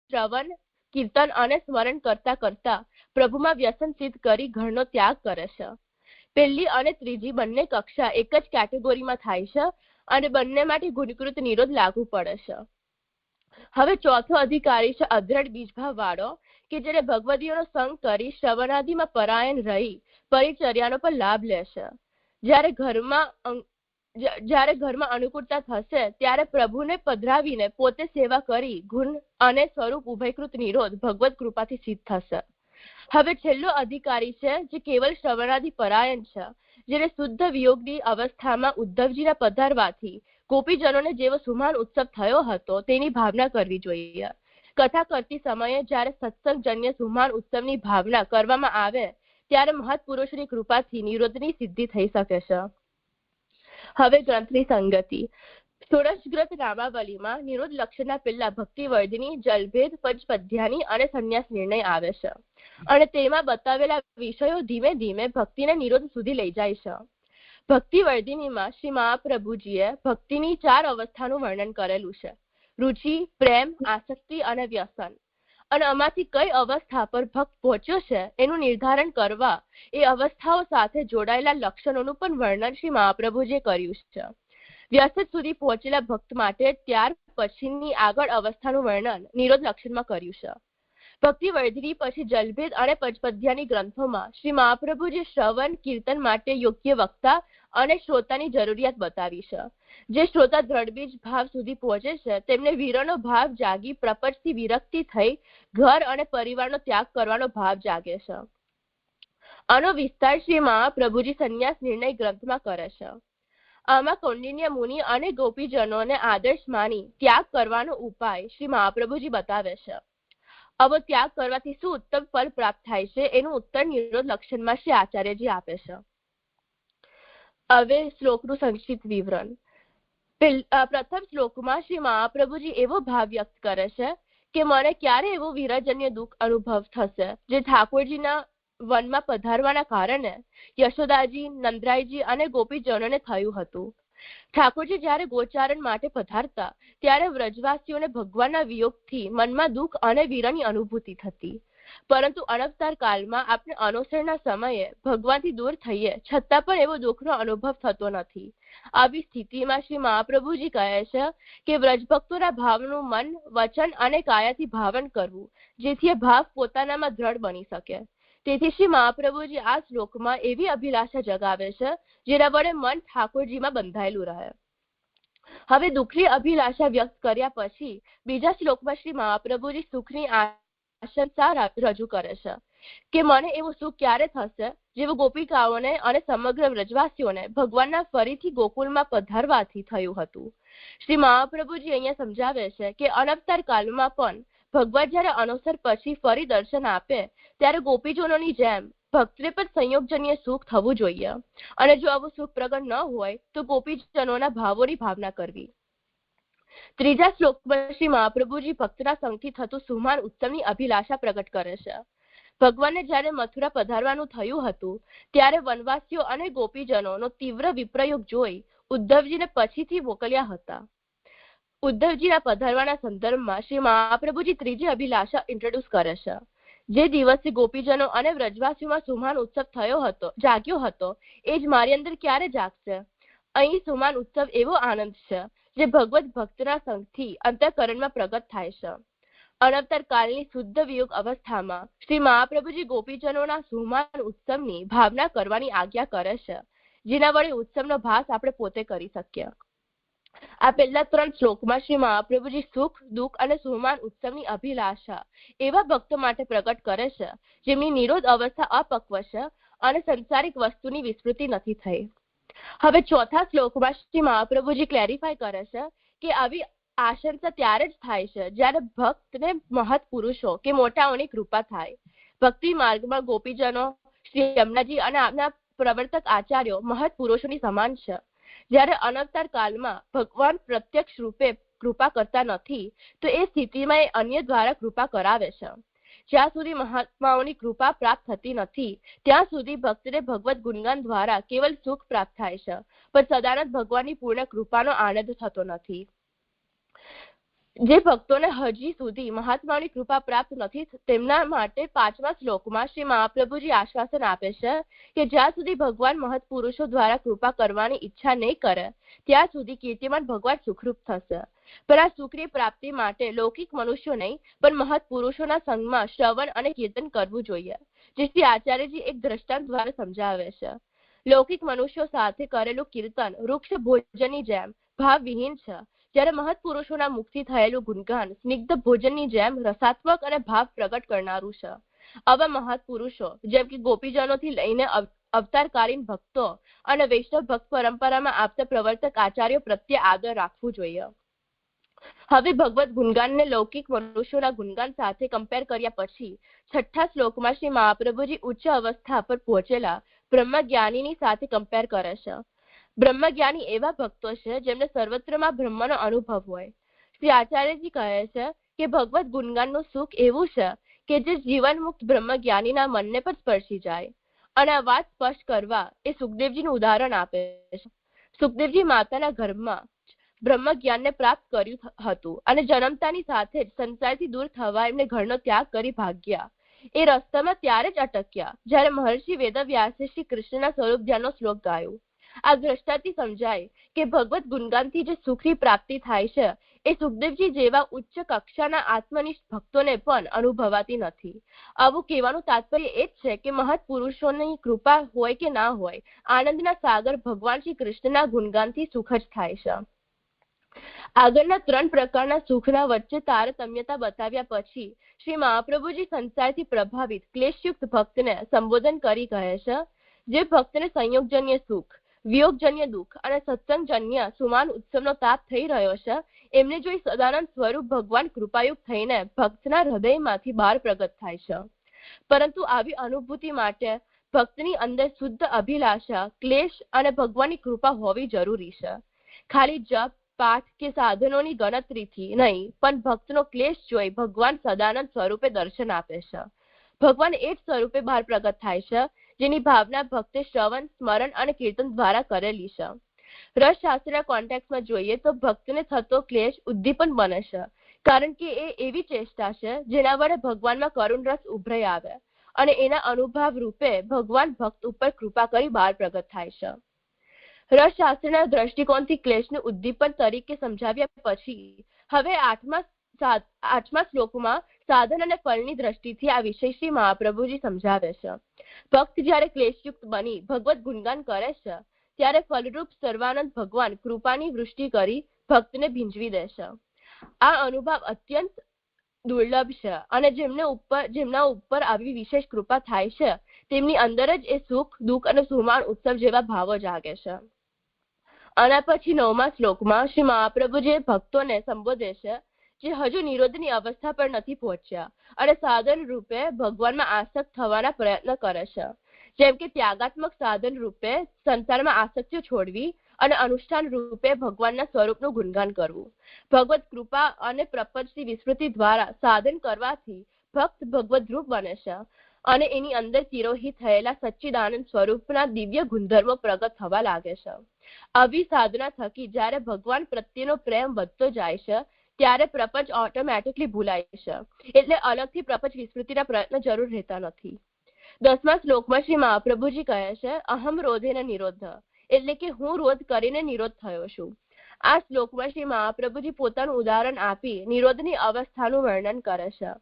શ્રવણ કીર્તન અને સ્મરણ કરતા કરતા પ્રભુમાં વ્યસન સિદ્ધ કરી ઘરનો ત્યાગ કરે છે. પહેલી અને ત્રીજી બંને કક્ષા એક જ કેટેગરીમાં થાય છે અને બંને માટે ગુણકૃત નિરોધ લાગુ પડે છે. હવે ચોથો અધિકારી છે અદ્રઢ બીજભાવ વાળો, કે જેને ભગવદીઓનો સંગ કરી શ્રવણાદિમાં પરાયણ રહી પરિચર્યાનો પણ લાભ લેશે. જ્યારે ઘરમાં અનુકૂળતા થશે ત્યારે પ્રભુને પધરાવીને પોતે સેવા કરી ગુણ અને સ્વરૂપ ઉભયકૃત નિરોધ ભગવત કૃપાથી સિદ્ધ થશે. હવે છેલ્લો અધિકારી છે જે કેવલ શ્રવણાદિ પરાયણ છે, જેને શુદ્ધ વિયોગની અવસ્થામાં ઉદ્ધવજીના પધારવાથી ગોપીજનોને જેવો સુમાન ઉત્સવ થયો હતો તેની ભાવના કરવી જોઈએ. કથા કરતી સમયે જ્યારે સત્સંગજન્ય સુમાન ઉત્સવની ભાવના કરવામાં આવે ત્યારે મહત્પુરુષોની કૃપાથી નિરોધની સિદ્ધિ થઈ શકે છે. હવે ગ્રંથની સંગતિ. ષોડશગ્રંથ નામાવલીમાં નિરોધ લક્ષણના પહેલા ભક્તિવર્ધિની, જલભેદ, પંચપદ્યાની અને સંન્યાસ નિર્ણય આવે છે અને તેમાં બતાવેલા વિષયો ધીમે ધીમે ભક્તિને નિરોધ સુધી લઈ જાય છે. ભક્તિવર્ધિનીમાં શ્રી મહાપ્રભુજીએ ભક્તિની 4 અવસ્થાનું વર્ણન કરેલું છે: રુચિ, પ્રેમ, આસક્તિ અને વ્યસન. અને આમાંથી કઈ અવસ્થા પર ભક્ત પહોંચ્યો છે એનું નિર્ધારણ કરવા એ અવસ્થાઓ સાથે જોડાયેલા લક્ષણોનું પણ વર્ણન શ્રી મહાપ્રભુજીએ કર્યું છે. વ્યસન સુધી પહોંચેલા ભક્ત માટે ત્યાર પછીની આગળ અવસ્થાનું વર્ણન નિરોધ લક્ષણમાં કર્યું છે. ભક્તિવર્ધિની પછી જલભેદ અને પંચપદ્યાની ગ્રંથોમાં શ્રી મહાપ્રભુજી શ્રવણ કીર્તન માટે યોગ્ય વક્તા અને શ્રોતાની જરૂરિયાત બતાવી છે. જે શ્રોતા દ્રઢબીજ ભાવ સુધી પહોંચે છે તેમને વીરનો ભાવ જાગી પ્રપંચથી વિરક્તિ થઈ ઘર અને પરિવારનો ત્યાગ કરવાનો ભાવ જાગે છે. આનો વિસ્તાર શ્રી મહાપ્રભુજી સંન્યાસ નિર્ણય ગ્રંથમાં કરે છે. આમાં કૌંડિન્ય મુનિ અને ગોપીજનોને આદર્શ માની ત્યાગ કરવાનો ઉપાય શ્રી મહાપ્રભુજી બતાવે છે. આવો ત્યાગ કરવાથી શું ઉત્તમ ફળ પ્રાપ્ત થાય છે એનું ઉત્તર નિરોધ લક્ષણમાં શ્રી આચાર્યજી આપે છે. હવે શ્લોકનું સંક્ષિપ્ત વિવરણ. પ્રથમ શ્લોકમાં શ્રી મહાપ્રભુજી એવો ભાવ વ્યક્ત કરે છે કે મને ક્યારે એવો વિરહજન્ય દુઃખ અનુભવ થશે જે ઠાકોરજીના વનમાં પધારવાના કારણે યશોદાજી, નંદરાયજી અને ગોપીજનોને થયું હતું. ઠાકોરજી જ્યારે ગોચારણ માટે પધારતા ત્યારે વ્રજવાસીઓને ભગવાનના વિયોગથી મનમાં દુઃખ અને વિરહની અનુભૂતિ થતી, પરંતુ અનવતાર કાળમાં આપણે અનવસરના સમયે ભગવાનથી દૂર થઈએ છતાં પણ એવો દુઃખનો અનુભવ થતો નથી. આવી સ્થિતિમાં શ્રી મહાપ્રભુજી કહે છે કે વ્રજભક્તોના ભાવનું મન, વચન અને કાયાથી ભાવન કરવું, જેથી એ ભાવ પોતાનામાં દ્રઢ બની શકે. તેથી શ્રી મહાપ્રભુજી આ શ્લોકમાં એવી અભિલાષા જગાવે છે જેના વડે મન ઠાકોરજીમાં બંધાયેલું રહે. હવે દુઃખની અભિલાષા વ્યક્ત કર્યા પછી બીજા શ્લોકમાં શ્રી મહાપ્રભુજી સુખની આશંકા રજૂ કરે છે કે મને એવું સુખ ક્યારે થશે જેવું ગોપિકાઓને અને સમગ્ર વ્રજવાસીઓને ભગવાનના ફરીથી ગોકુળમાં પધારવાથી થયું હતું. શ્રી મહાપ્રભુજી અહીંયા સમજાવે છે કે અનવતાર કાળમાં પણ ભગવાન જ્યારે અનવસર પછી ફરી દર્શન આપે ત્યારે ગોપીજનોની જેમ ભક્તને પણ સંયોગજન્ય સુખ થવું જોઈએ અને જો આવું સુખ પ્રગટ ન હોય તો ગોપીજનોના ભાવોની ભાવના કરવી. ત્રીજા શ્લોકમાં શ્રી મહાપ્રભુજી ભક્તના સંગથી થતું સુમાન ઉત્સવની અભિલાષા પ્રગટ કરે છે. ભગવાનને જ્યારે મથુરા પધારવાનું થયું હતું ત્યારે વનવાસીઓ અને ગોપીજનોનો તીવ્ર વિપ્રયોગ જોઈ ઉદ્ધવજીને પછીથી મોકલ્યા હતા. ઉદ્ધવજીના પધારવાના સંદર્ભમાં શ્રી મહાપ્રભુજી ત્રીજી અભિલાષા ઇન્ટ્રોડ્યુસ કરે છે. જે દિવસે ગોપીજનો અને વ્રજવાસીઓમાં સુમાન ઉત્સવ જાગ્યો હતો એ જ મારી અંદર ક્યારે જાગશે? અહીં સુમાન ઉત્સવ એવો આનંદ છે જે ભગવત ભક્તના સંગથી અંતઃકરણમાં પ્રગટ થાય છે. અનવતાર કાળની શુદ્ધ વિયોગ અવસ્થામાં શ્રી મહાપ્રભુજી ગોપીજનોના સુમાન ઉત્સવની ભાવના કરવાની આજ્ઞા કરે છે, જેના વડે ઉત્સવનો ભાસ આપણે પોતે કરી શકીએ. આ પહેલા 3 શ્લોકમાં શ્રી મહાપ્રભુજી સુખ, દુઃખ અને સુમાન ઉત્સવની અભિલાષા એવા ભક્તો માટે પ્રગટ કરે છે જેમની નિરોધ અવસ્થા અપક્વ છે અને સંસારિક વસ્તુની વિસ્મૃતિ નથી થઈ. હવે ચોથા શ્લોકમાં શ્રી મહાપ્રભુજી ક્લેરિફાય કરે છે કે આવી આશંકા ત્યારે જ થાય છે જ્યારે ભક્તને મહત્પુરુષો કે મોટાઓની કૃપા થાય. ભક્તિ માર્ગમાં ગોપીજનો, શ્રી યમુનાજી અને આપના પ્રવર્તક આચાર્યો મહત્પુરુષોની સમાન છે. જ્યારે અનવતાર કાળમાં ભગવાન પ્રત્યક્ષ રૂપે કૃપા કરતા નથી તો એ સ્થિતિમાં એ અન્ય દ્વારા કૃપા કરાવે છે. જ્યાં સુધી મહાત્માઓની કૃપા પ્રાપ્ત થતી નથી ત્યાં સુધી ભક્તને ભગવત ગુણગાન દ્વારા કેવલ સુખ પ્રાપ્ત થાય છે, પણ સદાનંદ ભગવાનની પૂર્ણ કૃપાનો આનંદ થતો નથી. જે ભક્તોને હજી સુધી મહાત્માની કૃપા પ્રાપ્ત નથી તેમના માટે 5મા શ્લોકમાં શ્રી મહાપ્રભુજી આશ્વાસન આપે છે કે જ્યાં સુધી ભગવાન મહત પુરુષો દ્વારા કૃપા કરવાની ઈચ્છા નહીં કરે ત્યાં સુધી કીર્તિમાન ભગવાન સુખરૂપ થશે. પણ આ સુખની પ્રાપ્તિ માટે લૌકિક મનુષ્યો નહીં પણ મહત પુરુષોના સંગમાં શ્રવણ અને કીર્તન કરવું જોઈએ, જે શ્રી આચાર્યજી એક દ્રષ્ટાંત દ્વારા સમજાવે છે. લૌકિક મનુષ્યો સાથે કરેલું કીર્તન વૃક્ષ ભોજનની જેમ ભાવવિહીન છે, જ્યારે મહત પુરુષોના મુખથી થયેલું ગુણગાન સ્નિગ્ધ ભોજનની જેમ રસાત્મક અને ભાવ પ્રગટ કરનારું છે. આવા મહત પુરુષો જેમ કે ગોપીજનોથી લઈને અવતારકાલીન ભક્તો અને વૈષ્ણવ ભક્ત પરંપરામાં આપતા પ્રવર્તક આચાર્યો પ્રત્યે આદર રાખવું જોઈએ. હવે ભગવત ગુણગાનને લૌકિક મનુષ્યોના ગુણગાન સાથે કમ્પેર કર્યા પછી 6ઠ્ઠા શ્લોકમાં શ્રી મહાપ્રભુજી ઉચ્ચ અવસ્થા પર પહોંચેલા બ્રહ્મજ્ઞાનીની સાથે કમ્પેર કરે છે. બ્રહ્મજ્ઞાની એવા ભક્તો છે જેમને સર્વત્રમાં બ્રહ્મનો અનુભવ હોય. શ્રી આચાર્યજી કહે છે કે ભગવત ગુણગાનનું સુખ એવું છે કે જે જીવન મુક્ત બ્રહ્મજ્ઞાનીના મનને પણ સ્પર્શી જાય. અને આ વાત સ્પષ્ટ કરવા એ સુખદેવજીનું ઉદાહરણ આપે છે. સુખદેવજી માતાના ગર્ભમાં બ્રહ્મજ્ઞાનને પ્રાપ્ત કર્યું હતું અને જન્મતાની સાથે જ સંસારથી દૂર થવા એમને ઘરનો ત્યાગ કરી ભાગ્યા. એ રસ્તામાં ત્યારે જ અટક્યા જ્યારે મહર્ષિ વેદવ્યાસે શ્રી કૃષ્ણના સ્વરૂપ ધ્યાનનો શ્લોક ગાયો. આ દ્રષ્ટાથી સમજાય કે ભગવત ગુણગાનથી જે સુખની પ્રાપ્તિ થાય છે એ સુખદેવજી જેવા ઉચ્ચ કક્ષાના આત્મનિષ્ઠ ભક્તોને પણ અનુભવાતી નથી. આવું કહેવાનું તાત્પર્ય એ જ છે કે મહત પુરુષોની કૃપા હોય કે ના હોય, આનંદના સાગર ભગવાન શ્રી કૃષ્ણના ગુણગાનથી સુખ જ થાય છે. આગળના 3 પ્રકારના સુખના વચ્ચે તારતમ્યતા બતાવ્યા પછી શ્રી મહાપ્રભુજી સંસારથી પ્રભાવિત ક્લેશયુક્ત ભક્તને સંબોધન કરી કહે છે, જે ભક્તને સંયોગજન્ય સુખ, વિયોગજન્ય દુઃખ અને સત્સંગજન્ય સુમાન ઉત્સવનો તાપ થઈ રહ્યો છે, એમને જોઈ સદાનંદ સ્વરૂપ ભગવાન કૃપાયુક્ત થઈને ભક્તના હૃદયમાંથી બહાર પ્રગટ થાય છે. પરંતુ આવી અનુભૂતિ માટે ભક્તની અંદર શુદ્ધ અભિલાષા, ક્લેશ અને ભગવાનની કૃપા હોવી જરૂરી છે. ખાલી જપ, પાઠ કે સાધનોની ગણતરીથી નહીં પણ ભક્તનો ક્લેશ જોઈ ભગવાન સદાનંદ સ્વરૂપે દર્શન આપે છે. ભગવાન એ જ સ્વરૂપે બહાર પ્રગટ થાય છે જેની ભાવના ભક્તે શ્રવણ, સ્મરણ અને કીર્તન દ્વારા કરેલી છે. રસશાસ્ત્રના કોન્ટેક્સમાં જોઈએ તો ભક્તને થતો ક્લેશ ઉદ્દીપન બને છે, કારણ કે એ એવી ચેષ્ટા છે જેના વડે ભગવાનમાં કરુણ રસ ઉભરાઈ આવે અને એના અનુભવ રૂપે ભગવાન ભક્ત ઉપર કૃપા કરી બહાર પ્રગટ થાય છે. રસશાસ્ત્રના દ્રષ્ટિકોણથી ક્લેશનું ઉદ્દીપન તરીકે સમજાવ્યા પછી હવે 8મા શ્લોકમાં સાધન અને ફળની દ્રષ્ટિથી આ વિષય શ્રી મહાપ્રભુજી સમજાવે છે. ભક્ત જ્યારે ક્લેશયુક્ત બની ભગવત ગુણગાન કરે છે ત્યારે ફલરૂપ સર્વાનંદ ભગવાન કૃપાની વૃષ્ટિ કરી ભક્તને ભીંજવી દે છે. આ અનુભવ અત્યંત દુર્લભ છે અને જેમના ઉપર આવી વિશેષ કૃપા થાય છે તેમની અંદર જ એ સુખ, દુઃખ અને સુમાન ઉત્સવ જેવા ભાવો જાગે છે. આના પછી 9મા શ્લોકમાં શ્રી મહાપ્રભુજી ભક્તોને સંબોધે છે જે હજુ નિરોધની અવસ્થા પર નથી પહોંચ્યા અને સાધન રૂપે ભગવાનમાં આસક્ત થવાના પ્રયત્ન કરે છે. જેમ કે ત્યાગાત્મક સાધન રૂપે સંસારમાં આસક્તિઓ છોડવી અને અનુષ્ઠાન રૂપે ભગવાનના સ્વરૂપનું ગુણગાન કરવું. ભગવત કૃપા અને પ્રપંચની વિસ્મૃતિ દ્વારા સાધન કરવાથી ભક્ત ભગવત ધ્રુવ બને છે અને એની અંદર તિરોહિત થયેલા સચ્ચિદાનંદ સ્વરૂપના દિવ્ય ગુણધર્મો પ્રગટ થવા લાગે છે. આવી સાધના થકી જ્યારે ભગવાન પ્રત્યેનો પ્રેમ વધતો જાય છે ત્યારે પ્રપંચ ઓટોમેટિકલી ભૂલાય છે, એટલે અલગથી પ્રપંચ વિસ્મૃતિના પ્રયત્ન જરૂર રહેતા નથી. 10મા શ્લોકમાં શ્રી મહાપ્રભુજી કહે છે અહમ રોધેન નિરોધ, એટલે કે હું રોધ કરીને નિરોધ થયો છું. આ શ્લોકમાં શ્રી મહાપ્રભુજી પોતાનું ઉદાહરણ આપી નિરોધની અવસ્થાનું વર્ણન કરે છે.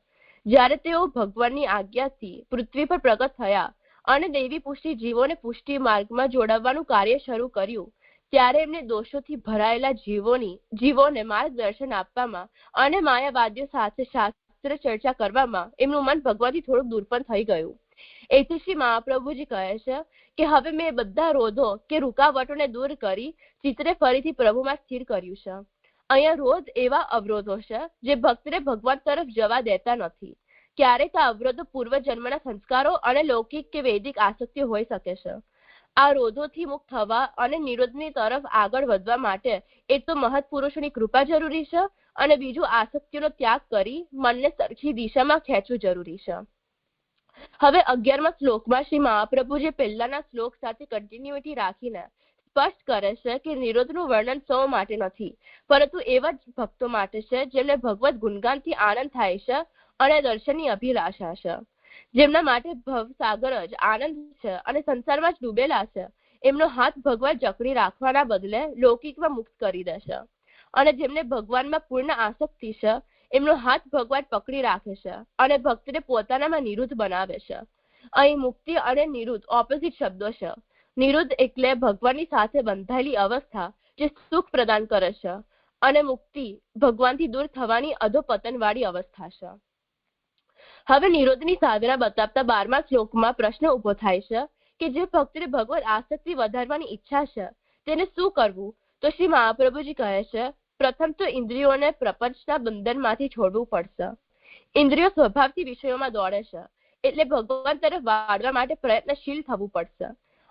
જ્યારે તેઓ ભગવાનની આજ્ઞાથી પૃથ્વી પર પ્રગટ થયા અને દૈવી પુષ્ટિ જીવોને પુષ્ટિ માર્ગમાં જોડાવવાનું કાર્ય શરૂ કર્યું ત્યારે એમને દોષોથી ભરાયેલા જીવોને માર્ગદર્શન આપવામાં અને માયાવાદીઓ સાથે શાસ્ત્ર ચર્ચા કરવામાં એમનું મન ભગવાનથી થોડુંક દૂર પણ થઈ ગયું. એથી શ્રી મહાપ્રભુજી કહે છે કે હવે મેં બધા રોધો કે રૂકાવટોને દૂર કરી ચિત્રે ફરીથી પ્રભુમાં સ્થિર કર્યું છે. અહીંયા રોધ એવા અવરોધો છે જે ભક્તને ભગવાન તરફ જવા દેતા નથી. ક્યારેક આ અવરોધો પૂર્વજન્મના સંસ્કારો અને લૌકિક કે વૈદિક આસક્તિઓ હોઈ શકે છે. આ રોધોથી મુક્ત થવા અને નિરોધની તરફ આગળ વધવા માટે એક તો મહત પુરુષોની કૃપા જરૂરી છે અને બીજું આસક્તિનો ત્યાગ કરી મનને સરખી દિશામાં ખેંચવું જરૂરી છે. હવે 11મા શ્લોકમાં શ્રી મહાપ્રભુજી પહેલાના શ્લોક સાથે કન્ટિન્યુટી રાખીને સ્પષ્ટ કરે છે કે નિરોધનું વર્ણન સૌ માટે નથી, પરંતુ એવા જ ભક્તો માટે છે જેમને ભગવત ગુણગાનથી આનંદ થાય છે અને દર્શનની અભિલાષા છે, જેમના માટે ભવસાગર જ આનંદ છે અને સંસારમાં જ ડૂબેલા છે. એમનો હાથ ભગવાન જકડી રાખવાના બદલે લૌકિકમાં મુક્ત કરી દેશે, અને જેમને ભગવાનમાં પૂર્ણ આસક્તિ છે એમનો હાથ ભગવાન પકડી રાખે છે અને ભક્તને પોતાનામાં નિરુદ્ધ બનાવે છે. અહીં મુક્તિ અને નિરુદ્ધ ઓપોઝિટ શબ્દો છે. નિરુદ્ધ એટલે ભગવાનની સાથે બંધાયેલી અવસ્થા જે સુખ પ્રદાન કરે છે, અને મુક્તિ ભગવાનથી દૂર થવાની અધોપતનવાળી અવસ્થા છે. હવે નિરોધની સાધના બતાવતા 12મા શ્લોકમાં પ્રશ્ન ઉભો થાય છે કે જે ભક્તને ભગવત આસક્તિ વધારવાની ઈચ્છા છે તેને શું કરવું? તો શ્રી મહાપ્રભુજી કહે છે, પ્રથમ તો ઇન્દ્રિયોને પ્રપંચના બંધનમાંથી છોડવું પડશે. ઇન્દ્રિયો સ્વભાવથી વિષયોમાં દોડે છે, એટલે ભગવાન તરફ વાળવા માટે પ્રયત્નશીલ થવું પડશે.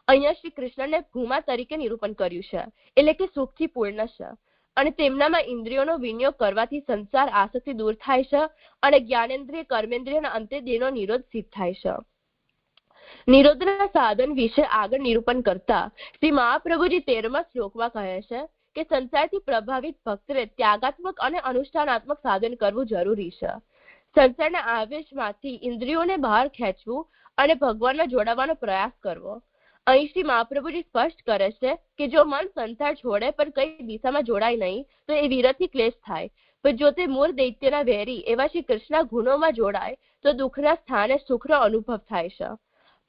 અહીંયા શ્રી કૃષ્ણને ભૂમા તરીકે નિરૂપણ કર્યું છે, એટલે કે સુખથી પૂર્ણ છે, અને તેમનામાં ઇન્દ્રિયોનો વિનિયોગ કરવાથી સંસાર આસક્તિ દૂર થાય છે અને જ્ઞાનેન્દ્રિય કર્મેન્દ્રિયના અંતે તેનો નિરોધ સિદ્ધ થાય છે. નિરોધના સાધન વિશે આગળ નિરૂપણ કરતા શ્રી મહાપ્રભુજી 13મા શ્લોકમાં કહે છે કે સંસારથી પ્રભાવિત ભક્તને ત્યાગાત્મક અને અનુષ્ઠાનાત્મક સાધન કરવું જરૂરી છે. સંસારના આવેશમાંથી ઇન્દ્રિયોને બહાર ખેંચવું અને ભગવાનમાં જોડાવાનો પ્રયાસ કરવો. અહીં શ્રી મહાપ્રભુજી સ્પષ્ટ કરે છે કે જો મન સંસાર છોડે પણ કઈ દિશામાં જોડાય નહીં તો એ વિરહથી ક્લેશ થાય, પણ જો તે મૂળ દૈત્યના વેરી એવા શ્રી કૃષ્ણના ગુણોમાં જોડાય તો દુઃખના સ્થાને સુખનો અનુભવ થાય છે.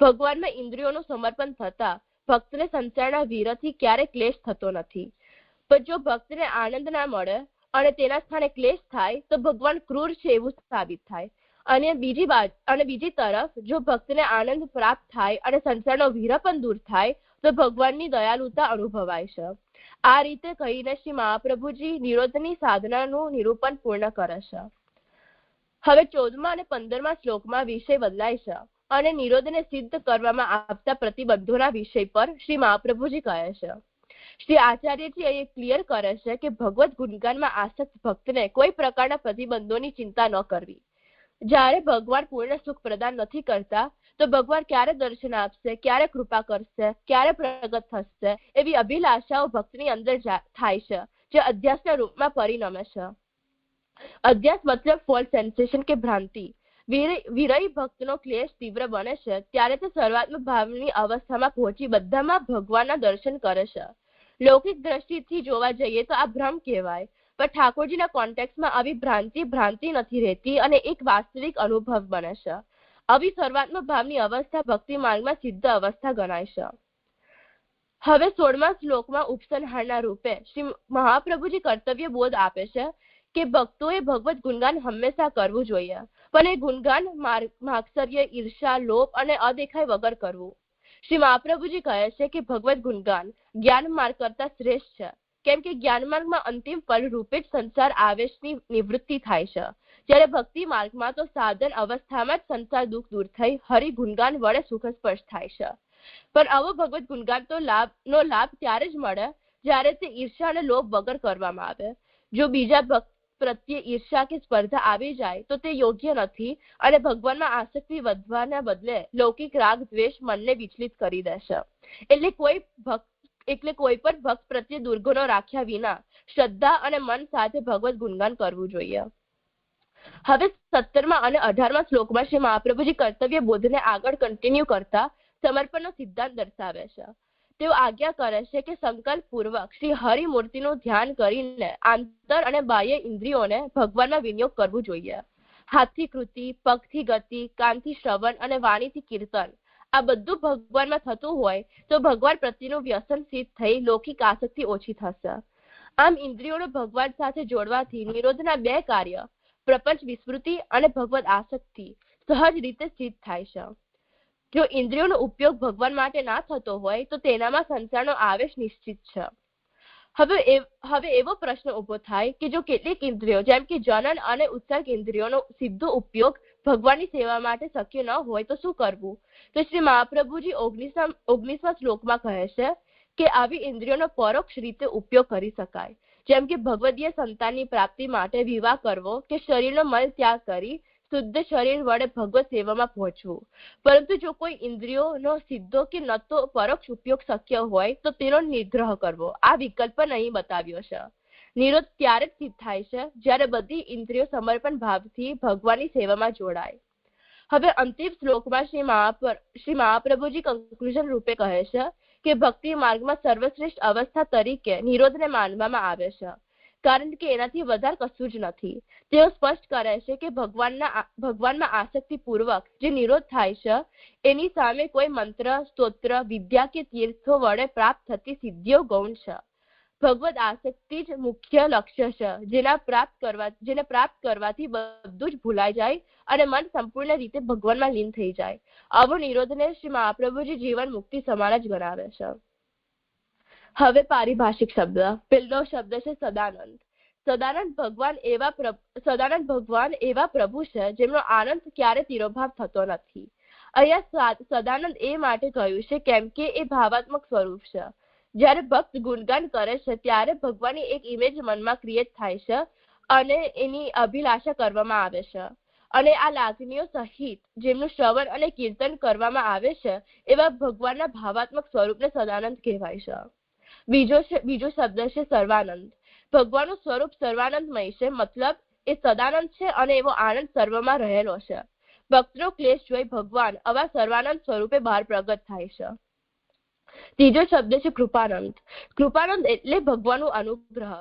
ભગવાનમાં ઇન્દ્રિયોનું સમર્પણ થતા ભક્તને સંસારના વિરહથી ક્યારેય ક્લેશ થતો નથી. પણ જો ભક્તને આનંદ ના મળે અને તેના સ્થાને ક્લેશ થાય તો ભગવાન ક્રૂર છે એવું સાબિત થાય. અને બીજી તરફ જો ભક્તને આનંદ પ્રાપ્ત થાય અને સંસારનો વિરહ પણ દૂર થાય તો ભગવાનની દયાલુતા અનુભવાય છે. આ રીતે કહીને શ્રી મહાપ્રભુજી નિરોધની સાધનાનું નિરૂપણ પૂર્ણ કરે છે. હવે 14મા અને 15મા શ્લોકમાં વિષય બદલાય છે અને નિરોધને સિદ્ધ કરવામાં આવતા પ્રતિબંધોના વિષય પર શ્રી મહાપ્રભુજી કહે છે. શ્રી આચાર્યજી અહીં ક્લિયર કરે છે કે ભગવત ગુણગાનમાં આસક્ત ભક્તને કોઈ પ્રકારના પ્રતિબંધોની ચિંતા ન કરવી. જ્યારે ભગવાન પૂર્ણ સુખ પ્રદાન નથી કરતા તો ભગવાન ક્યારે દર્શન આપશે, ક્યારે કૃપા કરશે, ક્યારે પ્રગટ થશે એવી અભિલાષાઓ ભક્તની અંદર થાય છે, જે અધ્યાસના રૂપમાં પરિણમે છે. અધ્યાસ મતલબ ફોલ્સ સેન્સેશન કે ભ્રાંતિ. વિરહી ભક્તનો ક્લેશ તીવ્ર બને છે ત્યારે તે સર્વાત્મ ભાવની અવસ્થામાં પહોંચી બધામાં ભગવાનના દર્શન કરે છે. લૌકિક દ્રષ્ટિથી જોવા જઈએ તો આ ભ્રમ કહેવાય, પણ ઠાકોરજીના કોન્ટેક્સમાં આવી ભ્રાંતિ નથી રહેતી અને એક વાસ્તવિક અનુભવ બને છે. આવી સર્વાત્મ ભાવની અવસ્થા ભક્તિ માર્ગમાં સિદ્ધ અવસ્થા ગણાય છે. હવે 16મા શ્લોકમાં ઉપસંહારના રૂપે શ્રી મહાપ્રભુજી કર્તવ્ય બોધ આપે છે કે ભક્તોએ ભગવત ગુણગાન હંમેશા કરવું જોઈએ, પણ એ ગુણગાન માત્સર્ય, ઈર્ષા, લોભ અને અદેખાઈ વગર કરવું. શ્રી મહાપ્રભુજી કહે છે કે ભગવત ગુણગાન જ્ઞાન માર્ગ કરતા શ્રેષ્ઠ છે, કેમ કે જ્ઞાન માર્ગમાં અંતિમ ફળ રૂપે જ સંસાર આવેશની નિવૃત્તિ થાય છે, જ્યારે ભક્તિ માર્ગમાં તો સાધન અવસ્થામાં જ સંસાર દુઃખ દૂર થઈ હરિ ગુણગાન વડે સુખ સ્પર્શ થાય છે. પણ આવો ભગવત ગુણગાન તો લાભ ત્યારે જ મળે જ્યારે તે ઈર્ષા અને લોભ વગર કરવામાં આવે. જો બીજા ભક્ત પ્રત્યે ઈર્ષા કે સ્પર્ધા આવી જાય તો તે યોગ્ય નથી અને ભગવાનમાં આસક્તિ વધવાના બદલે લૌકિક રાગ દ્વેષ મનને વિચલિત કરી દેશે. એટલે કોઈ પણ ભક્ત પ્રત્યે દુર્ગુણો રાખ્યા વિના શ્રદ્ધા અને મન સાથે ભગવત ગુણગાન કરવું જોઈએ. હવે 17મા અને 18મા શ્લોકમાં શ્રી મહાપ્રભુજી કર્તવ્ય બોધને આગળ કન્ટિન્યુ કરતા સમર્પણનો સિદ્ધાંત દર્શાવે છે. તેઓ આજ્ઞા કરે છે કે સંકલ્પ પૂર્વક શ્રી હરિ મૂર્તિનું ધ્યાન કરીને આંતર અને બાહ્ય ઇન્દ્રિયોને ભગવાનમાં વિનિયોગ કરવું જોઈએ. હાથથી કૃતિ, પગથી ગતિ, કાનથી શ્રવણ અને વાણીથી કીર્તન આ બધું ભગવાનમાં થતું હોય તો ભગવાન પ્રત્યેનું વ્યસન સિદ્ધ થઈ લૌકિક આસક્તિ ઓછી થશે. આમ ઇન્દ્રિયોને ભગવાન સાથે જોડવાથી નિરોધના 2 કાર્ય પ્રપંચ વિસ્મૃતિ અને ભગવત આસક્તિ સહજ રીતે સિદ્ધ થાય છે. જો ઇન્દ્રિયોનો ઉપયોગ ભગવાન માટે ના થતો હોય તો તેનામાં સંસારનો આવેશ નિશ્ચિત છે. હવે એવો પ્રશ્ન ઉભો થાય કે જો કેટલીક ઇન્દ્રિયો જેમ કે જનન અને ઉત્સર્ગ ઇન્દ્રિયોનો સીધો ઉપયોગ ભગવાનની સેવા માટે શક્ય ન હોય તો શું કરવું? તો શ્રી મહાપ્રભુજી 19મા શ્લોકમાં કહે છે કે આવી ઇન્દ્રિયોનો પરોક્ષ રીતે ઉપયોગ કરી શકાય, જેમ કે ભગવદીય સંતાનની પ્રાપ્તિ માટે વિવાહ કરવો કે શરીરનો મલ ત્યાગ કરી શુદ્ધ શરીર વડે ભગવત સેવામાં પહોંચવું. પરંતુ જો કોઈ ઇન્દ્રિયોનો સીધો કે ન તો પરોક્ષ ઉપયોગ શક્ય હોય તો તેનો નિગ્રહ કરવો. આ વિકલ્પ અહીં બતાવ્યો છે. નિરોધ ત્યારે જ સિદ્ધ થાય છે જ્યારે બધી ઇન્દ્રિયો સમર્પણ ભાવથી ભગવાનની સેવામાં જોડાય. હવે અંતિમ શ્લોકમાં શ્રી મહાપ્રભુજી કન્ક્લુઝન રૂપે કહે છે કે ભક્તિ માર્ગમાં સર્વશ્રેષ્ઠ અવસ્થા તરીકે નિરોધને માનવામાં આવે છે, કારણ કે એનાથી વધારે કશું જ નથી. તેઓ સ્પષ્ટ કરે છે કે ભગવાનમાં આસક્તિ પૂર્વક જે નિરોધ થાય છે એની સામે કોઈ મંત્ર, સ્તોત્ર, વિદ્યા કે તીર્થો વડે પ્રાપ્ત થતી સિદ્ધિઓ ગૌણ છે. ભગવદ આસક્તિ જ મુખ્ય લક્ષ્ય છે, જેને પ્રાપ્ત કરવાથી બધું જ ભૂલાઈ જાય અને મન સંપૂર્ણ રીતે ભગવાનમાં લીન થઈ જાય. આવો નિરોધને શ્રી મહાપ્રભુજી જીવન મુક્તિ સમાન જ ગણાવે છે. હવે પારિભાષિક શબ્દ. પહેલો શબ્દ છે સદાનંદ. સદાનંદ ભગવાન એવા પ્રભુ છે જેમનો આનંદ ક્યારે તિરોભાવ થતો નથી. અહીંયા સદાનંદ એ માટે કહ્યું છે કેમ કે એ ભાવાત્મક સ્વરૂપ છે. જ્યારે ભક્ત ગુણગાન કરે છે ત્યારે ભગવાનની એક ઇમેજ મનમાં ક્રિએટ થાય છે અને એની અભિલાષા કરવામાં આવે છે, અને આ લાગણીઓ સહિત જેમનું શ્રવણ અને કીર્તન કરવામાં આવે છે એવા ભગવાનના ભાવાત્મક સ્વરૂપને સદાનંદ કહેવાય છે. બીજો શબ્દ છે સર્વાનંદ. ભગવાનનું સ્વરૂપ સર્વાનંદમય છે, મતલબ એ સદાનંદ છે અને એવો આનંદ સર્વમાં રહેલો છે. ભક્તનો ક્લેશ જોઈ ભગવાન આવા સર્વાનંદ સ્વરૂપે બહાર પ્રગટ થાય છે. ત્રીજો શબ્દ છે કૃપાનંદ. કૃપાનંદ એટલે ભગવાનનું અનુગ્રહ.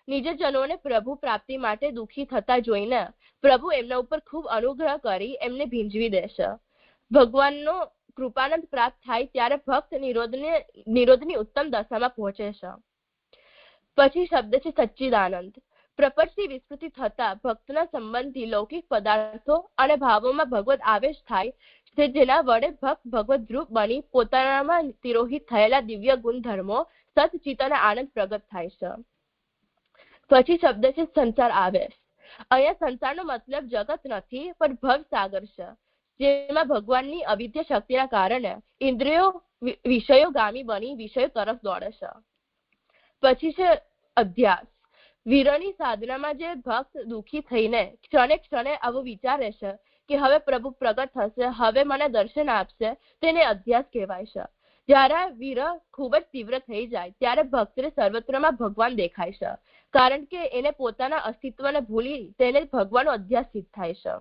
નિજજનોને પ્રભુ પ્રાપ્તિ માટે દુઃખી થતા જોઈને પ્રભુ એમના ઉપર ખૂબ અનુગ્રહ કરી એમને ભીંજવી દેશે. ભગવાનનો કૃપાનંદ પ્રાપ્ત થાય ત્યારે ભક્ત નિરોધની ઉત્તમ દશામાં પહોંચે છે. પછી શબ્દ છે સચ્ચિદાનંદ. પ્રપંચથી વિસ્મૃતિ થતા ભક્તના સંબંધી લૌકિક પદાર્થો અને ભાવોમાં ભગવદ આવેશ થાય છે, જેના વડે ભક્ત ભગવદ રૂપ બની પોતાનામાં તિરોહિત થયેલા દિવ્ય ગુણધર્મો સતચિત્ત અને આનંદ પ્રગટ થાય છે. પછી શબ્દ છે સંસાર આવેશ. અહીંયા સંસારનો મતલબ જગત નથી પણ ભવસાગર છે, જેમાં ભગવાનની અવિદ્ય શક્તિના કારણે ઇન્દ્રિયો વિષયોગામી બની વિષયો તરફ દોડે છે. પછી છે અધ્યાસ. વીરની સાધનામાં જે ભક્ત દુઃખી થઈને ક્ષણે આવું વિચારે છે કે હવે પ્રભુ પ્રગટ થશે, હવે મને દર્શન આપશે, તેને અધ્યાસ કહેવાય છે. જ્યારે વિરહ ખૂબ જ તીવ્ર થઈ જાય ત્યારે ભક્તને સર્વત્રમાં ભગવાન દેખાય છે, કારણ કે એને પોતાના અસ્તિત્વને ભૂલી તેને ભગવાનનો અધ્યાસ સિદ્ધ થાય છે.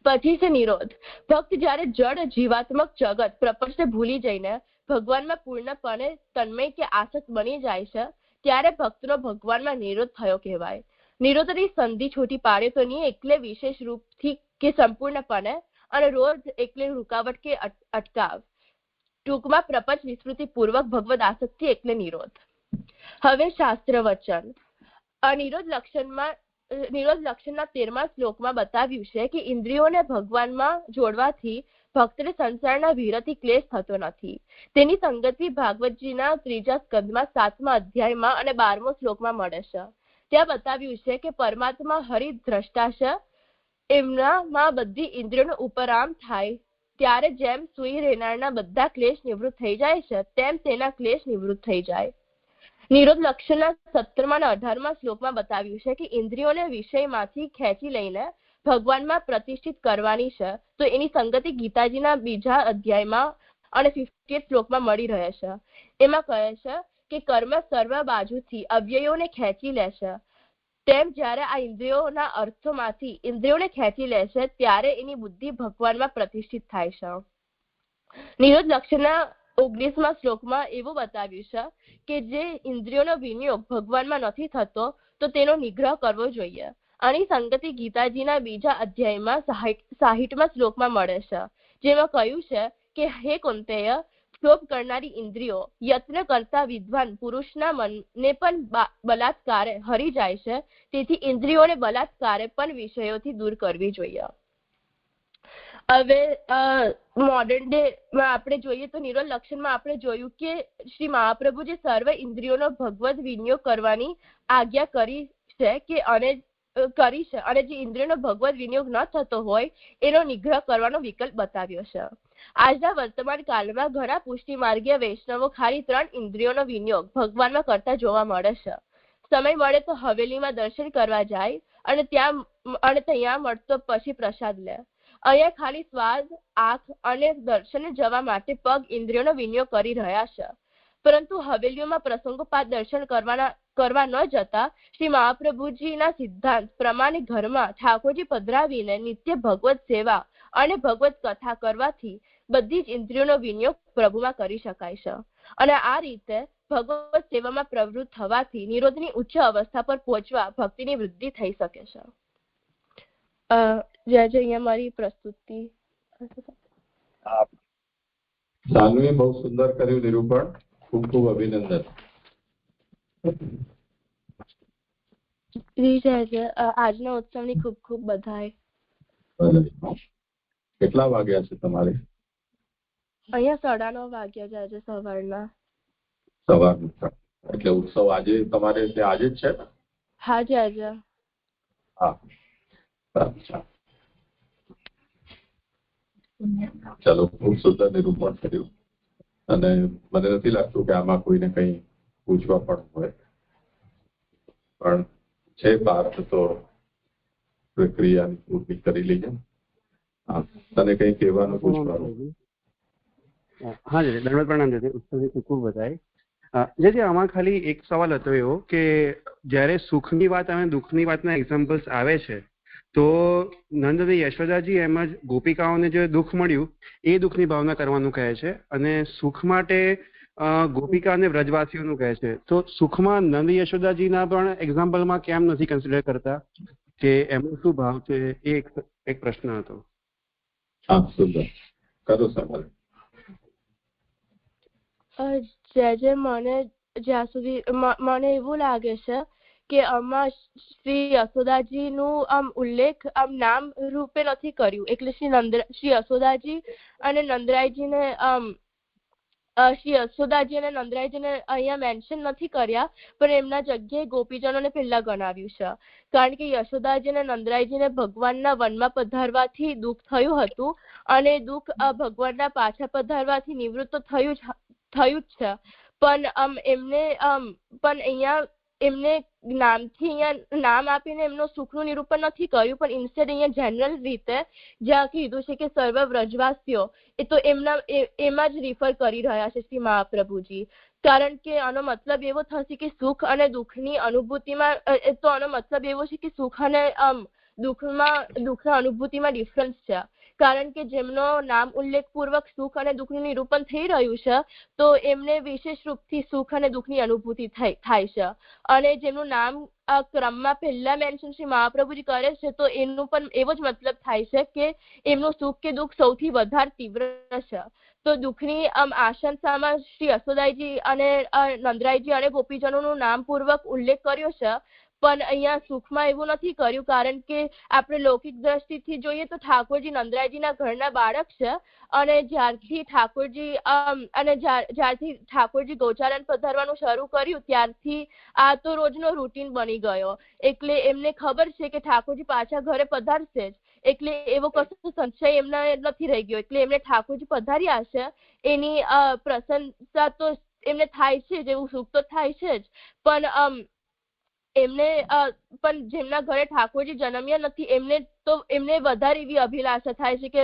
પછી છે નિરોધ. ભક્ત જ્યારે જડ જીવાત્મક જગત પ્રપંચને ભૂલી જઈને ભગવાનમાં પૂર્ણપણે તન્મય કે આસક્ત બની જાય છે ત્યારે ભક્તનો ભગવાનમાં નિરોધ થયો કહેવાય. નિરોધની સંધિ છૂટી પાડે તો નહીં એકલે વિશેષ રૂપથી કે સંપૂર્ણપણે, અને રોજ એકલે રૂકાવટ કે અટકાવ. ટૂંકમાં પ્રપંચ વિસ્મૃતિ પૂર્વક ભગવદ આસક્તિ એકલે નિરોધ. હવે શાસ્ત્ર વચન. નિરોધ લક્ષણના 13મા શ્લોકમાં બતાવ્યું છે કે ઇન્દ્રિયોને ભગવાનમાં જોડવાથી ભક્તને સંસારના વિરહથી ક્લેશ થતો નથી. તેની સંગતિ ભાગવતજીના 3જા સ્કંદમાં 7મા અધ્યાયમાં અને 12મો શ્લોકમાં મળે છે. ત્યાં બતાવ્યું છે કે પરમાત્મા હરિદ્રષ્ટા છે. એમનામાં બધી ઇન્દ્રિયોનો ઉપરામ થાય ત્યારે જેમ સુઈ રહેનારના બધા ક્લેશ નિવૃત્ત થઈ જાય છે તેમ તેના ક્લેશ નિવૃત્ત થઈ જાય. નિરોધ લક્ષણના 17મા અને 18મા શ્લોકમાં બતાવ્યું છે કે ઇન્દ્રિયોને વિષયમાંથી ખેંચી લઈને ભગવાનમાં પ્રતિષ્ઠિત કરવાની છે, તો એની સંગતિ ગીતાજીના 2જા અધ્યાયમાં અને 50th શ્લોકમાં મળી રહે છે. એમાં કહે છે કે કર્મ સર્વ બાજુથી અવ્યયોને ખેંચી લે છે, તેમ જ્યારે આ ઇન્દ્રિયોના અર્થોમાંથી ઇન્દ્રિયોને ખેંચી લે છે ત્યારે એની બુદ્ધિ ભગવાનમાં પ્રતિષ્ઠિત થાય છે. નિરોધ લક્ષણના 19મા શ્લોકમાં એવું બતાવ્યું છે કે જે ઇન્દ્રિયોનો વિનિયોગ ભગવાનમાં નથી થતો તો તેનો નિગ્રહ કરવો જોઈએ. આની સંગતિ ગીતાજીના 2જા અધ્યાયમાં 60મા શ્લોકમાં મળે છે, જેમાં કહ્યું છે કે હે કુંતેય, ક્ષોભ કરનારી ઇન્દ્રિયો યત્ન કરતા વિદ્વાન પુરુષના મનને પણ બલાત્કારે હરી જાય છે, તેથી ઇન્દ્રિયોને બલાત્કારે પણ વિષયોથી દૂર કરવી જોઈએ. હવે મોડર્ન ડેમાં આપણે જોઈએ તો નિરોધ લક્ષણમાં આપણે જોયું કે શ્રી મહાપ્રભુજી સર્વ ઇન્દ્રિયોનો ભગવદ વિનિયોગ કરવાની આજ્ઞા કરી છે અને જે ઇન્દ્રિયોનો ભગવદ વિનિયોગ ન થતો હોય એનો નિગ્રહ કરવાનો વિકલ્પ બતાવ્યો છે. આજના વર્તમાન કાળમાં ઘણા પુષ્ટિ માર્ગીય વૈષ્ણવો ખાલી 3 ઇન્દ્રિયોનો વિનિયોગ ભગવાનમાં કરતા જોવા મળે છે. સમય મળે તો હવેલીમાં દર્શન કરવા જાય અને ત્યાં અને ત્યાં મળતો પછી પ્રસાદ લે. અહીંયા ખાલી સ્વાદ, આંખ અને દર્શને જવા માટે પગ ઇન્દ્રિયોનો વિનિયોગ કરી રહ્યા છે. પરંતુ હવેલીઓમાં પ્રસંગોપાત દર્શન કરવા ન જતા શ્રી મહાપ્રભુજીના સિદ્ધાંત પ્રમાણે ઘરમાં ઠાકોરજી પધરાવીને નિત્ય ભગવત સેવા અને ભગવત કથા કરવાથી બધી જ ઇન્દ્રિયોનો વિનિયોગ પ્રભુમાં કરી શકાય છે. અને આ રીતે ભગવત સેવામાં પ્રવૃત્ત થવાથી નિરોધની ઉચ્ચ અવસ્થા પર પહોંચવા ભક્તિની વૃદ્ધિ થઈ શકે છે. જય અહીંયા મારી પ્રસ્તુતિ. સાનવીએ બહુ સુંદર કર્યું નિરૂપણ. ખૂબ ખૂબ અભિનંદન. આજના ઉત્સવની ખૂબ ખૂબ બધાઈ. કેટલા વાગ્યા છે તમારે? અહીંયા 9:30 વાગ્યા છે આજે સવારના. એટલે ઉત્સવ આજે તમારે ત્યાં આજે જ છે? હા જી આજે. હા અચ્છા ચાલો, ખૂબ સુંદર નિરૂપણ કર્યું. અને મને નથી લાગતું કે આમાં કોઈને કંઈ પૂછવા પણ હોય, પણ છે પાર્થ તો પ્રક્રિયાની પૂર્તિ કરી લઈએ. તને કંઈ કહેવાનું પૂછવાનું? હા જી, દંડવત પ્રણામ જી. ઉત્સવની ખૂબ ખૂબ બધાઈ. જેથી આમાં ખાલી એક સવાલ હતો એવો કે જ્યારે સુખની વાત અને દુઃખની વાતના એક્ઝામ્પલ્સ આવે છે તો નંદ અને યશોદાજી એમ જ ગોપિકાઓને જે દુઃખ મળ્યું એ દુઃખની ભાવના કરવાનું કહે છે, અને સુખ માટે ગોપિકા અને વ્રજવાસીઓનું કહે છે. તો સુખમાં નંદ યશોદાજીના પણ એક્ઝામ્પલમાં કેમ નથી કન્સિડર કરતા કે એમનો શું ભાવ છે? એ એક પ્રશ્ન હતો. હા સુંદર, કરો સવાલ. મને જ્યાં સુધી મને એવું લાગે છે કે આમાં શ્રી યશોદાજીનું ઉલ્લેખ નામ રૂપે નથી કર્યું. એટલે શ્રી યશોદાજી અને નંદરાયજીને શ્રી યશોદાજી અને નંદરાયજીને અહીંયા મેન્શન નથી કર્યા, પણ એમના જગ્યાએ ગોપીજનોને પહેલા ગણાવ્યું છે. કારણ કે યશોદાજી અને નંદરાયજીને ભગવાનના વનમાં પધારવાથી દુઃખ થયું હતું, અને દુઃખ ભગવાનના પાછા પધારવાથી નિવૃત્ત થયું જ છે. પણ અહીંયા એમને નામ આપીને એમનો સુખનું નિરૂપણ નથી કર્યું, પણ ઇન્સ્ટેડ અહીંયા જનરલ રીતે જ્યાં કીધું છે કે સર્વ વ્રજવાસીઓ, એ તો એમાં જ રિફર કરી રહ્યા છે શ્રી મહાપ્રભુજી. કારણ કે આનો મતલબ એવો થશે કે સુખ અને દુઃખની અનુભૂતિમાં, તો આનો મતલબ એવો છે કે સુખ અને દુઃખના અનુભૂતિમાં ડિફરન્સ છે. કારણ કે જેમનો નામ ઉલ્લેખ પૂર્વક સુખ અને દુઃખનું નિરૂપણ થઈ રહ્યું છે તો એમને વિશેષ રૂપથી સુખ અને દુઃખની અનુભૂતિ થાય છે, અને જેમનું નામ ક્રમમાં પહેલા મેન્શન શ્રી મહાપ્રભુજી કરે છે તો એનું પણ એવો જ મતલબ થાય છે કે એમનું સુખ કે દુઃખ સૌથી વધારે તીવ્ર છે. તો દુઃખની આશંકામાં શ્રી યશોદાજી અને નંદરાયજી અને ગોપીજનોનું નામ પૂર્વક ઉલ્લેખ કર્યો છે, પણ અહીંયા સુખમાં એવું નથી કર્યું. કારણ કે આપણે લૌકિક દ્રષ્ટિથી જોઈએ તો ઠાકોરજી નંદરાયજીના ઘરના બાળક છે, અને જ્યારથી ઠાકોરજી ગૌચારણ પધારવાનું શરૂ કર્યું ત્યારથી આ તો રોજનો રૂટીન બની ગયો. એટલે એમને ખબર છે કે ઠાકોરજી પાછા ઘરે પધારશે જ, એટલે એવો કશો સંશય એમના નથી રહી ગયો. એટલે એમને ઠાકોરજી પધાર્યા છે એની પ્રશંસા તો એમને થાય છે જ, એવું સુખ તો થાય છે જ. પણ જેમના ઘરે ઠાકોરજી જન્મ્યા નથી એમને વધારે એવી અભિલાષા થાય છે કે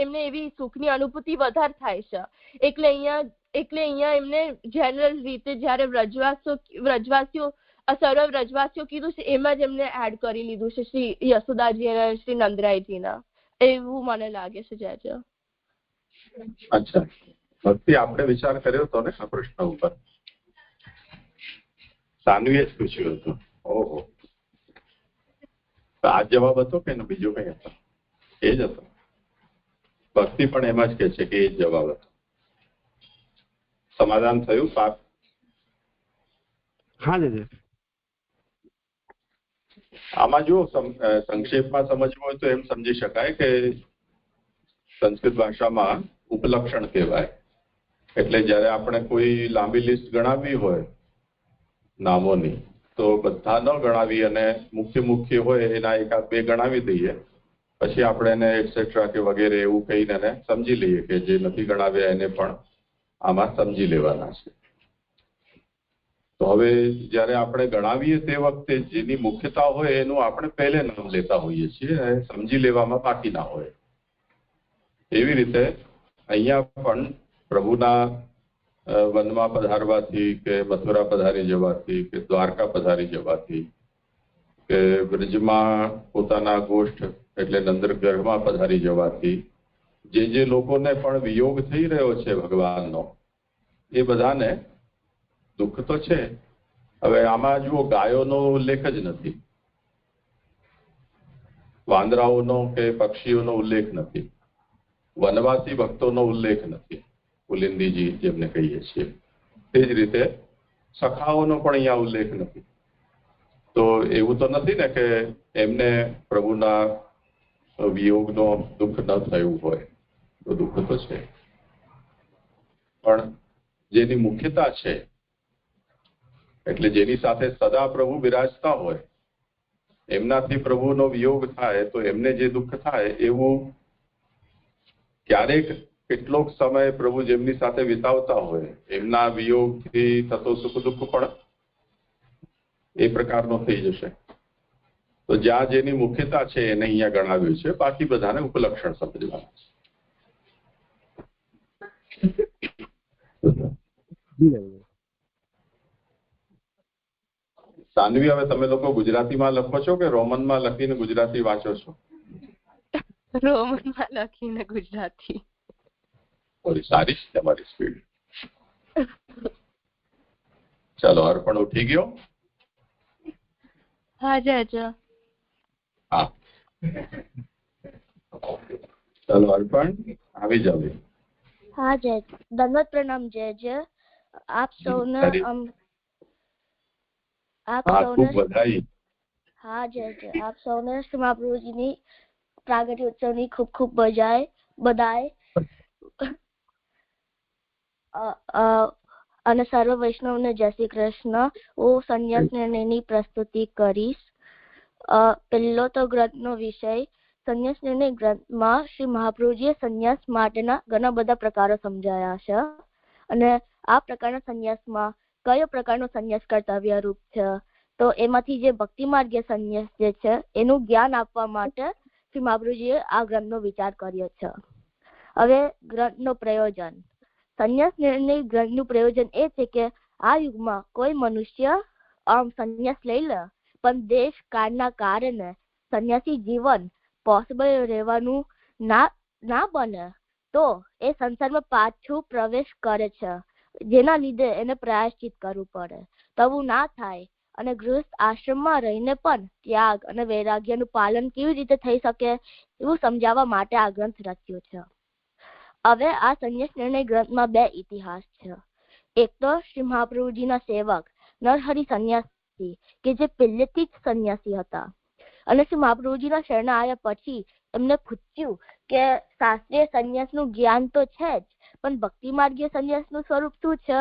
એમને એવી સુખની અનુભૂતિ વધારે થાય છે. એટલે અહીંયા એમને જનરલ રીતે જયારે વ્રજવાસીઓ સર્વ વ્રજવાસીઓ કીધું છે એમાં જ એમને એડ કરી લીધું છે શ્રી યશોદાજી અને શ્રી નંદરાયજીના. એવું મને લાગે છે. જય. અચ્છા ભક્તિ, આપણે વિચાર કર્યો હતો ને આ પ્રશ્ન ઉપર? સાનવીએ જ પૂછ્યું હતું. ઓહો, આ જવાબ હતો કે બીજો કઈ હતો? એ જ હતો. ભક્તિ પણ એમાં જ કે છે કે એ જ જવાબ હતો. સમાધાન થયું પાક? હા જી. આમાં જો સંક્ષેપમાં સમજવું હોય તો એમ સમજી શકાય કે સંસ્કૃત ભાષામાં ઉપલક્ષણ કહેવાય. એટલે જયારે આપણે કોઈ લાંબી લિસ્ટ ગણાવવી હોય નામોની તો બધા ન ગણાવી અને મુખ્ય હોય એના એકાદ બે ગણાવી દઈએ, પછી આપણે એને એટસેટ્રા કે વગેરે એવું કહીને એને સમજી લઈએ કે જે નથી ગણાવ્યા એને પણ આમાં સમજી લેવાના છે. તો તો હવે જ્યારે આપણે ગણાવીએ તે વખતે જેની મુખ્યતા હોય એનું આપણે પહેલે નામ લેતા હોઈએ છીએ, સમજી લેવામાં બાકી ના હોય. એવી રીતે અહીંયા પણ પ્રભુના વનમાં પધારવાથી કે મથુરા પધારી જવાથી કે દ્વારકા પધારી જવાથી કે બ્રજમાં પોતાના ગોષ્ઠ એટલે નંદનગરમાં પધારી જવાથી જે લોકોને પણ વિયોગ થઈ રહ્યો છે ભગવાનનો, એ બધાને દુઃખ તો છે. હવે આમાં જુઓ, ગાયોનો ઉલ્લેખ જ નથી, વાંદરાઓનો કે પક્ષીઓનો ઉલ્લેખ નથી, વનવાસી ભક્તોનો ઉલ્લેખ નથી, પુલિંદીજી જેમને કહીએ છીએ. તે જ રીતે સખાઓનો પણ અહીંયા ઉલ્લેખ નથી. તો એવું તો નથી ને કે એમને પ્રભુના વિયોગનો દુઃખ ન થયું હોય. તો દુઃખ તો છે, પણ જેની મુખ્યતા છે એટલે જેની સાથે સદા પ્રભુ બિરાજતા હોય એમનાથી પ્રભુનો વિયોગ થાય તો એમને જે દુઃખ થાય એવું ક્યારેક કેટલોક સમય પ્રભુ જેમની સાથે વિતાવતા હોય એમના વિયોગથી થતો સુખ દુઃખ પણ એ પ્રકારનો થઈ જશે. તો જ્યાં જેની મુખ્યતા છે એને અહીંયા ગણાવ્યું છે, બાકી બધાને ઉપલક્ષણ સમજવાના છે. સાનવી, હવે તમે લોકો ગુજરાતીમાં લખો છો કે રોમનમાં લખીને ગુજરાતી વાંચો છો? રોમનમાં લખીને ગુજરાતી. સારી છે તમારી સ્પીડ. ચાલો, અર્પણ ઉઠી ગયો? હા જય. હા, ચાલો અર્પણ આવી જાવ. હા જય. દંડવત પ્રણામ જય. આપ સૌને હા જય. આપ સૌને શ્રી મહાપ્રભુજીની પ્રાગટ્ય ઉત્સવની ખૂબ ખૂબ બધાઈ અને સર્વ વૈષ્ણવને જય શ્રી કૃષ્ણ. હું સંન્યાસ નિર્ણયની પ્રસ્તુતિ કરીશ. પહેલો તો ગ્રંથનો વિષય. સંન્યાસ નિર્ણય ગ્રંથમાં શ્રી મહાપ્રભુજીએ સંન્યાસ માટેના ઘણા બધા પ્રકારો સમજાયા છે, અને આ પ્રકારના સંન્યાસમાં કયો પ્રકારનો સંન્યાસ કર્તવ્ય રૂપ છે, તો એમાંથી જે ભક્તિ માર્ગીય સંન્યાસ જે છે એનું જ્ઞાન આપવા માટે શ્રી મહાપ્રભુજીએ આ ગ્રંથનો વિચાર કર્યો છે. હવે ગ્રંથનો પ્રયોજન. સંન્યાસ નિર્ણય ગ્રંથનું પ્રયોજન એ છે કે આ યુગમાં કોઈ મનુષ્ય સંન્યાસ લઈ લે પણ દેશ કાળના કારણે સંન્યાસી જીવન પોસિબલ રહેવાનું ના બને તો એ સંસારમાં પાછું પ્રવેશ કરે છે, જેના લીધે એને પ્રાયશ્ચિત કરવું પડે. તવું ના થાય અને ગૃહસ્થ આશ્રમમાં રહીને પણ ત્યાગ અને વૈરાગ્યનું પાલન કેવી રીતે થઈ શકે એવું સમજાવવા માટે આ ગ્રંથ રચ્યો છે. હવે આ સંન્યાસ નિર્ણય ગ્રંથમાં બે ઇતિહાસ છે. એક તો શ્રી મહાપ્રભુજીના સેવક નરહરિ સંન્યાસી કે જે પહેલેથી જ સંન્યાસી હતા, અને શ્રી મહાપ્રભુજીના શરણા આવ્યા પછી એમને પૂછ્યું કે શાસ્ત્રીય સંન્યાસનું જ્ઞાન તો છે જ, પણ ભક્તિ માર્ગીય સંન્યાસનું સ્વરૂપ શું છે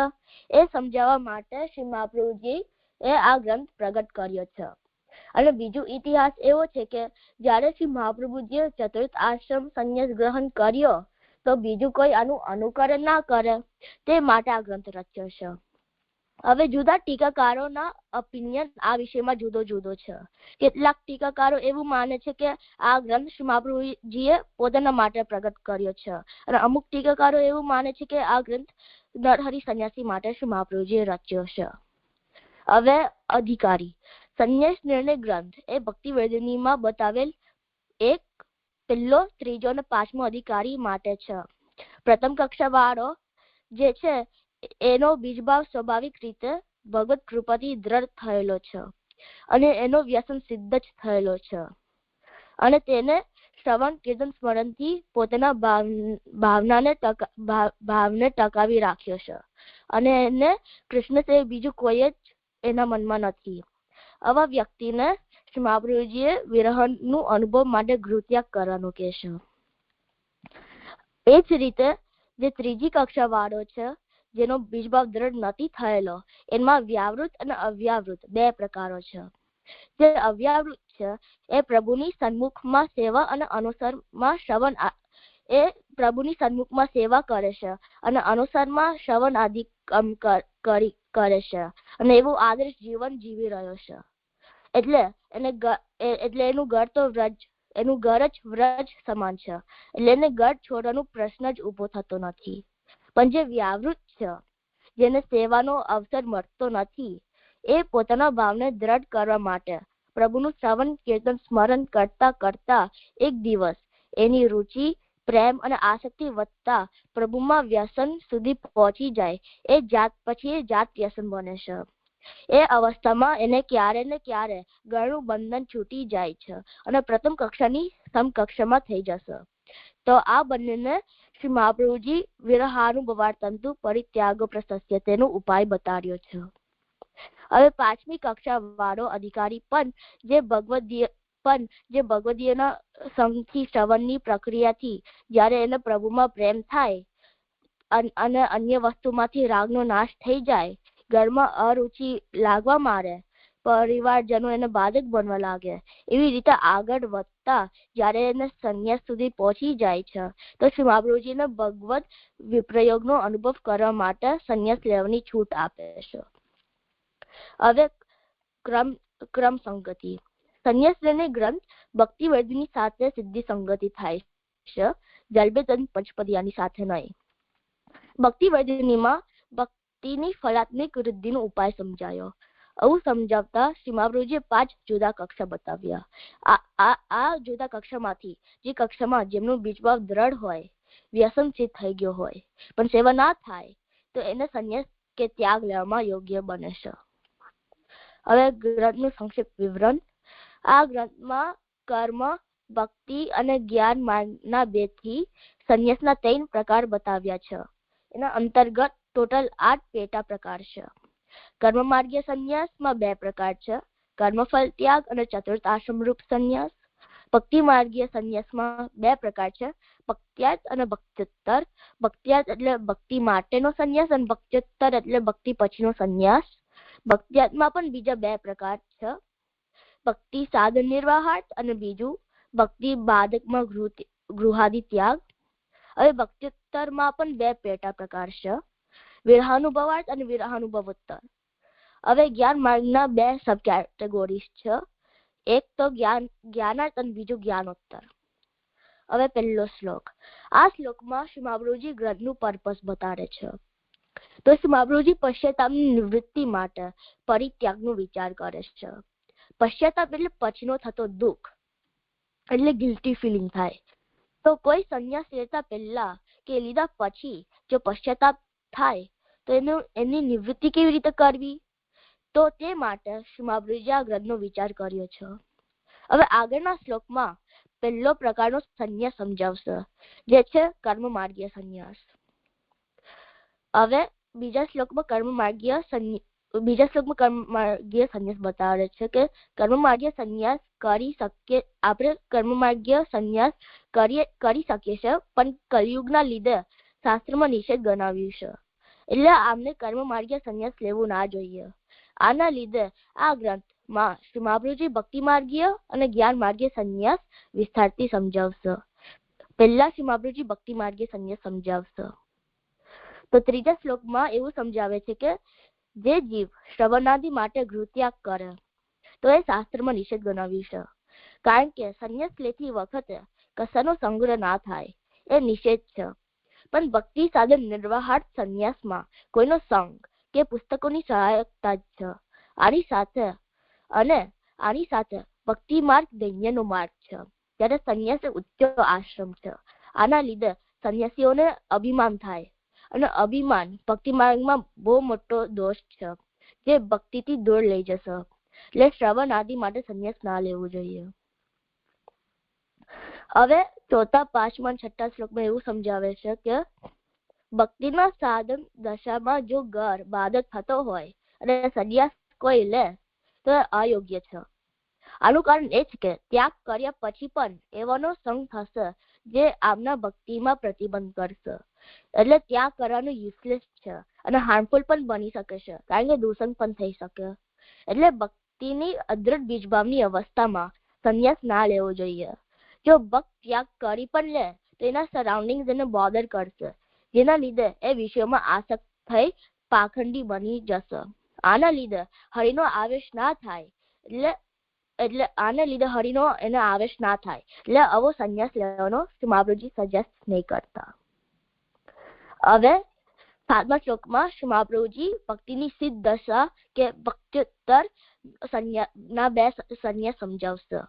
એ સમજાવવા માટે શ્રી મહાપ્રભુજી એ આ ગ્રંથ પ્રગટ કર્યો છે. અને બીજું ઇતિહાસ એવો છે કે જ્યારે શ્રી મહાપ્રભુજીએ ચતુર્થ આશ્રમ સંન્યાસ ગ્રહણ કર્યો તો બીજું કોઈ આનું અનુકરણ ના કરે તે માટે આ ગ્રંથ રચ્યો છે. હવે જુદા ટીકાકારોના ઓપિનિયન આ વિષયમાં જુદો છે. કેટલાક ટીકાકારો એવું માને છે કે આ ગ્રંથ શ્રી મહાપ્રભુજીએ પોતાના માટે પ્રગટ કર્યો છે, અને અમુક ટીકાકારો એવું માને છે કે આ ગ્રંથ નરહરિ સંન્યાસી માટે શ્રી મહાપ્રભુજીએ રચ્યો છે. હવે અધિકારી. સંન્યાસ નિર્ણય ગ્રંથ એ ભક્તિ વેદનીમાં બતાવેલ એક પહેલો, ત્રીજો અને પાંચમો અધિકારી માટે છે. પ્રથમ કક્ષા વાળો જે છે એનો બીજભાવ સ્વાભાવિક રીતે ભગવત કૃપાથી દ્રઢ થયેલો છે, અને એનો વ્યસન સિદ્ધ જ થયેલો છે, અને તેને શ્રવણ કીર્તન સ્મરણથી પોતાના ભાવને ટકાવી રાખ્યો છે, અને એને કૃષ્ણ સિવાય બીજું કોઈ જ એના મનમાં નથી. આવા વ્યક્તિને શ્રી મહાપ્રભુજીએ વિરહનું અનુભવ માટે ગૃહત્યાગ કરવાનું કહે છે. એ જ રીતે જે ત્રીજી કક્ષા વાળો છે જેનો બીજભાવ દ્રઢ નથી થયેલો, એમાં વ્યાવૃત અને અવ્યાવૃત બે પ્રકારો છે. જે અવ્યાવૃત છે એ પ્રભુની સન્મુખમાં સેવા અને અનુસારમાં શ્રવણ એ પ્રભુની સન્મુખમાં સેવા કરે છે અને અનુસારમાં શ્રવણ આદિ કરે છે અને એવું આદર્શ જીવન જીવી રહ્યો છે. એટલે એનું ઘર તો એનું ઘર જ વ્રજ સમાન છે. એટલે એને ઘર છોડવાનો પ્રશ્ન જ ઉભો થતો નથી. પણ જે વ્યાવૃત છે, જેને સેવાનો અવસર મળતો નથી, એ પોતાના ભાવને દ્રઢ કરવા માટે પ્રભુનું શ્રવણ કીર્તન સ્મરણ કરતા કરતા એક દિવસ એની રુચિ પ્રેમ અને આસક્તિ વધતા પ્રભુમાં વ્યસન સુધી પહોંચી જાય. પછી એ જાત વ્યસન બને છે. એ અવસ્થામાં એને ક્યારે ને ક્યારે ઘરનું બંધન છૂટી જાય છે અને પ્રથમ કક્ષાની સમકક્ષામાં થઈ જશે. તો આ બંનેને શ્રી મહાપ્રભુજી વિરહાનુભવાર્તંતુ પરિત્યાગો પ્રશસ્ય તેનો ઉપાય બતાવ્યો છે. હવે 5મી કક્ષા વાળો અધિકારી પણ જે ભગવદીયના સંગથી શ્રવણની પ્રક્રિયાથી જ્યારે એને પ્રભુમાં પ્રેમ થાય અને અન્ય વસ્તુમાંથી રાગનો નાશ થઈ જાય, ઘરમાં અરુચિ લાગવા માંડે, પરિવારજનો એને બાધક બનવા લાગે, એવી રીતે આગળ વધતા જ્યારે એને સંન્યાસ સુધી પહોંચી જાય છે, તો શ્રી મહાપ્રભુજીને ભગવત વિપ્રયોગનો અનુભવ કરવા માટે સંન્યાસ લેવાની છૂટ આપે છે. હવે ક્રમ સંગતિ. સંન્યાસ લેને ગ્રંથ ભક્તિ વર્ધની સાથે સિદ્ધિ સંગતિ થાય છે, જલબેતન પંચપદિયાની સાથે નહીં. ભક્તિ વર્ધનીમાં ભક્તિની ફલાત્મિક વૃદ્ધિનો ઉપાય સમજાયો. આવું સમજાવતા શ્રી મહાપ્રભુજીએ 5 જુદા કક્ષા બતાવ્યા. આ જુદા કક્ષામાંથી જે કક્ષામાં જેમનું બીજભાવ દ્રઢ હોય, વ્યસનચિત થઈ ગયો હોય, પણ સેવા ના થાય, તો એને સંન્યાસ કે ત્યાગ લેવામાં યોગ્ય બને છે. હવે ગ્રંથનું સંક્ષિપ્ત વિવરણ. આ ગ્રંથમાં કર્મ, ભક્તિ અને જ્ઞાન માર્ગના 2 થી સંન્યાસના 3 પ્રકાર બતાવ્યા છે. એના અંતર્ગત ટોટલ 8 પેટા પ્રકાર છે. કર્મ માર્ગીય સંન્યાસમાં 2 પ્રકાર છે, કર્મફળ ત્યાગ અને ચતુર્થ આશ્રમ રૂપ સંન્યાસ. ભક્તિ માર્ગીય સંન્યાસમાં 2 પ્રકાર છે, ભક્ત્યાર્થ અને ભક્ત્યુત્તર. ભક્ત્યાર્થ એટલે ભક્તિ માટેનો સંન્યાસ અને ભક્ત્યુત્તર એટલે ભક્તિ પછીનો સંન્યાસ. ભક્ત્યાર્થમાં પણ બીજા 2 પ્રકાર છે, ભક્તિ સાધન નિર્વાહાર્થ અને બીજું ભક્તિ બાધકમાં ગૃહાદિ ત્યાગ. હવે ભક્ત્યુત્તરમાં પણ 2 પેટા પ્રકાર છે, વિરહાનુભવાર્થ અને વિરહાનુભવોત્તર. હવે જ્ઞાન માર્ગના 2 સબ કેટેગરીઝ છે, એક તો જ્ઞાનાર્થ અને બીજું જ્ઞાનોત્તર. હવે પહેલો શ્લોક. આ શ્લોકમાં શ્રી મહાપ્રભુજી ગ્રંથનું પર્પસ બતાવે છે. તો શ્રી મહાપ્રભુજી પશ્ચાતાપની નિવૃત્તિ માટે પરિત્યાગનો વિચાર કરે છે. પશ્ચાતાપ એટલે પછીનો થતો દુઃખ, એટલે ગિલ્ટી ફિલિંગ થાય. તો કોઈ સંન્યાસ લેતા પહેલા કે લીધા પછી જો પશ્ચાતાપ થાય તો એની નિવૃત્તિ કેવી રીતે કરવી, તો તે માટે શ્રી મહાપ્રભુજીએ આ ગ્રંથનો વિચાર કર્યો છે. હવે આગળના શ્લોકમાં પહેલો પ્રકારનો સંન્યાસ સમજાવશે, જે છે કર્મ માર્ગીય સંન્યાસ. હવે બીજા શ્લોકમાં કર્મ માર્ગીય સંન્યાસ બતાવે છે કે કર્મ માર્ગીય સંન્યાસ કરી શકીએ, આપણે કર્મ માર્ગીય સંન્યાસ કરી શકીએ છીએ, પણ કલયુગના લીધે શાસ્ત્રમાં નિષેધ ગણાવ્યું છે, એટલે આમને કર્મ માર્ગીય સંન્યાસ લેવું ના જોઈએ. આના લીધે આ ગ્રંથમાં શ્રી મહાપ્રભુજી ભક્તિ માર્ગીય અને જ્ઞાન માર્ગીય સંન્યાસ વિસ્તારથી સમજાવશે. પહેલા શ્રી મહાપ્રભુજી ભક્તિ માર્ગીય સંન્યાસ સમજાવશે. તો ત્રીજા શ્લોકમાં એવું સમજાવે છે કે જે જીવ શ્રવણાદિ માટે ગૃહત્યાગ કરે તો એ શાસ્ત્રમાં નિષેધ ગણાવ્યું છે, કારણ કે સંન્યાસ લેતી વખતે કશાનો સંગ્રહ ના થાય એ નિષેધ છે. પણ ભક્તિ સાધન નિર્વાહાર્થ સંન્યાસમાં કોઈનો સંગ કે પુસ્તકોની સહાયકતા જ છે. આની સાથે ભક્તિ માર્ગ દૈન્યનો માર્ગ છે, ત્યારે સંન્યાસ ઉચ્ચ આશ્રમ છે. આના લીધે સંન્યાસીઓને અભિમાન થાય, અને અભિમાન ભક્તિ માર્ગમાં બહુ મોટો દોષ છે, જે ભક્તિથી દૂર લઈ જશે. એટલે શ્રવણ આદિ માટે સંન્યાસ ના લેવું જોઈએ. હવે ચોથા, પાંચમા અને છઠ્ઠા શ્લોકમાં એવું સમજાવે છે કે ભક્તિના સાધન દશામાં જો ઘર બાધક થતો હોય અને સંન્યાસ કોઈ લે તો અયોગ્ય છે. આનું કારણ એ છે કે ત્યાગ કર્યા પછી પણ એવાનો સંગ થશે જે આમના ભક્તિમાં પ્રતિબંધ કરશે. એટલે ત્યાગ કરવાનું યુઝલેસ છે અને હાર્મફુલ પણ બની શકે છે, કારણ કે દૂષણ પણ થઈ શકે. એટલે ભક્તિની અદ્રઢ બીજભાવની અવસ્થામાં સંન્યાસ ના લેવો જોઈએ. જો ભક્ત ત્યાગ કરી પણ લે તો એના સરાઉન્ડિંગ એને બોધર કરશે, જેના લીધે એ વિષયોમાં આસક્ત થઈ પાખંડી બની જશે. આના લીધે હરિનો આવેશ ના થાય એટલે આને લીધે હરિનો એને આવેશ ના થાય એટલે આવો સંન્યાસ લેવાનો શ્રી મહાપ્રભુજી સજેસ્ટ નહીં કરતા. હવે 7મા શ્લોકમાં શ્રી મહાપ્રભુજી ભક્તિની સિદ્ધ દશા કે ભક્ત્યુત્તર ના 2 સંન્યાસ સમજાવશે.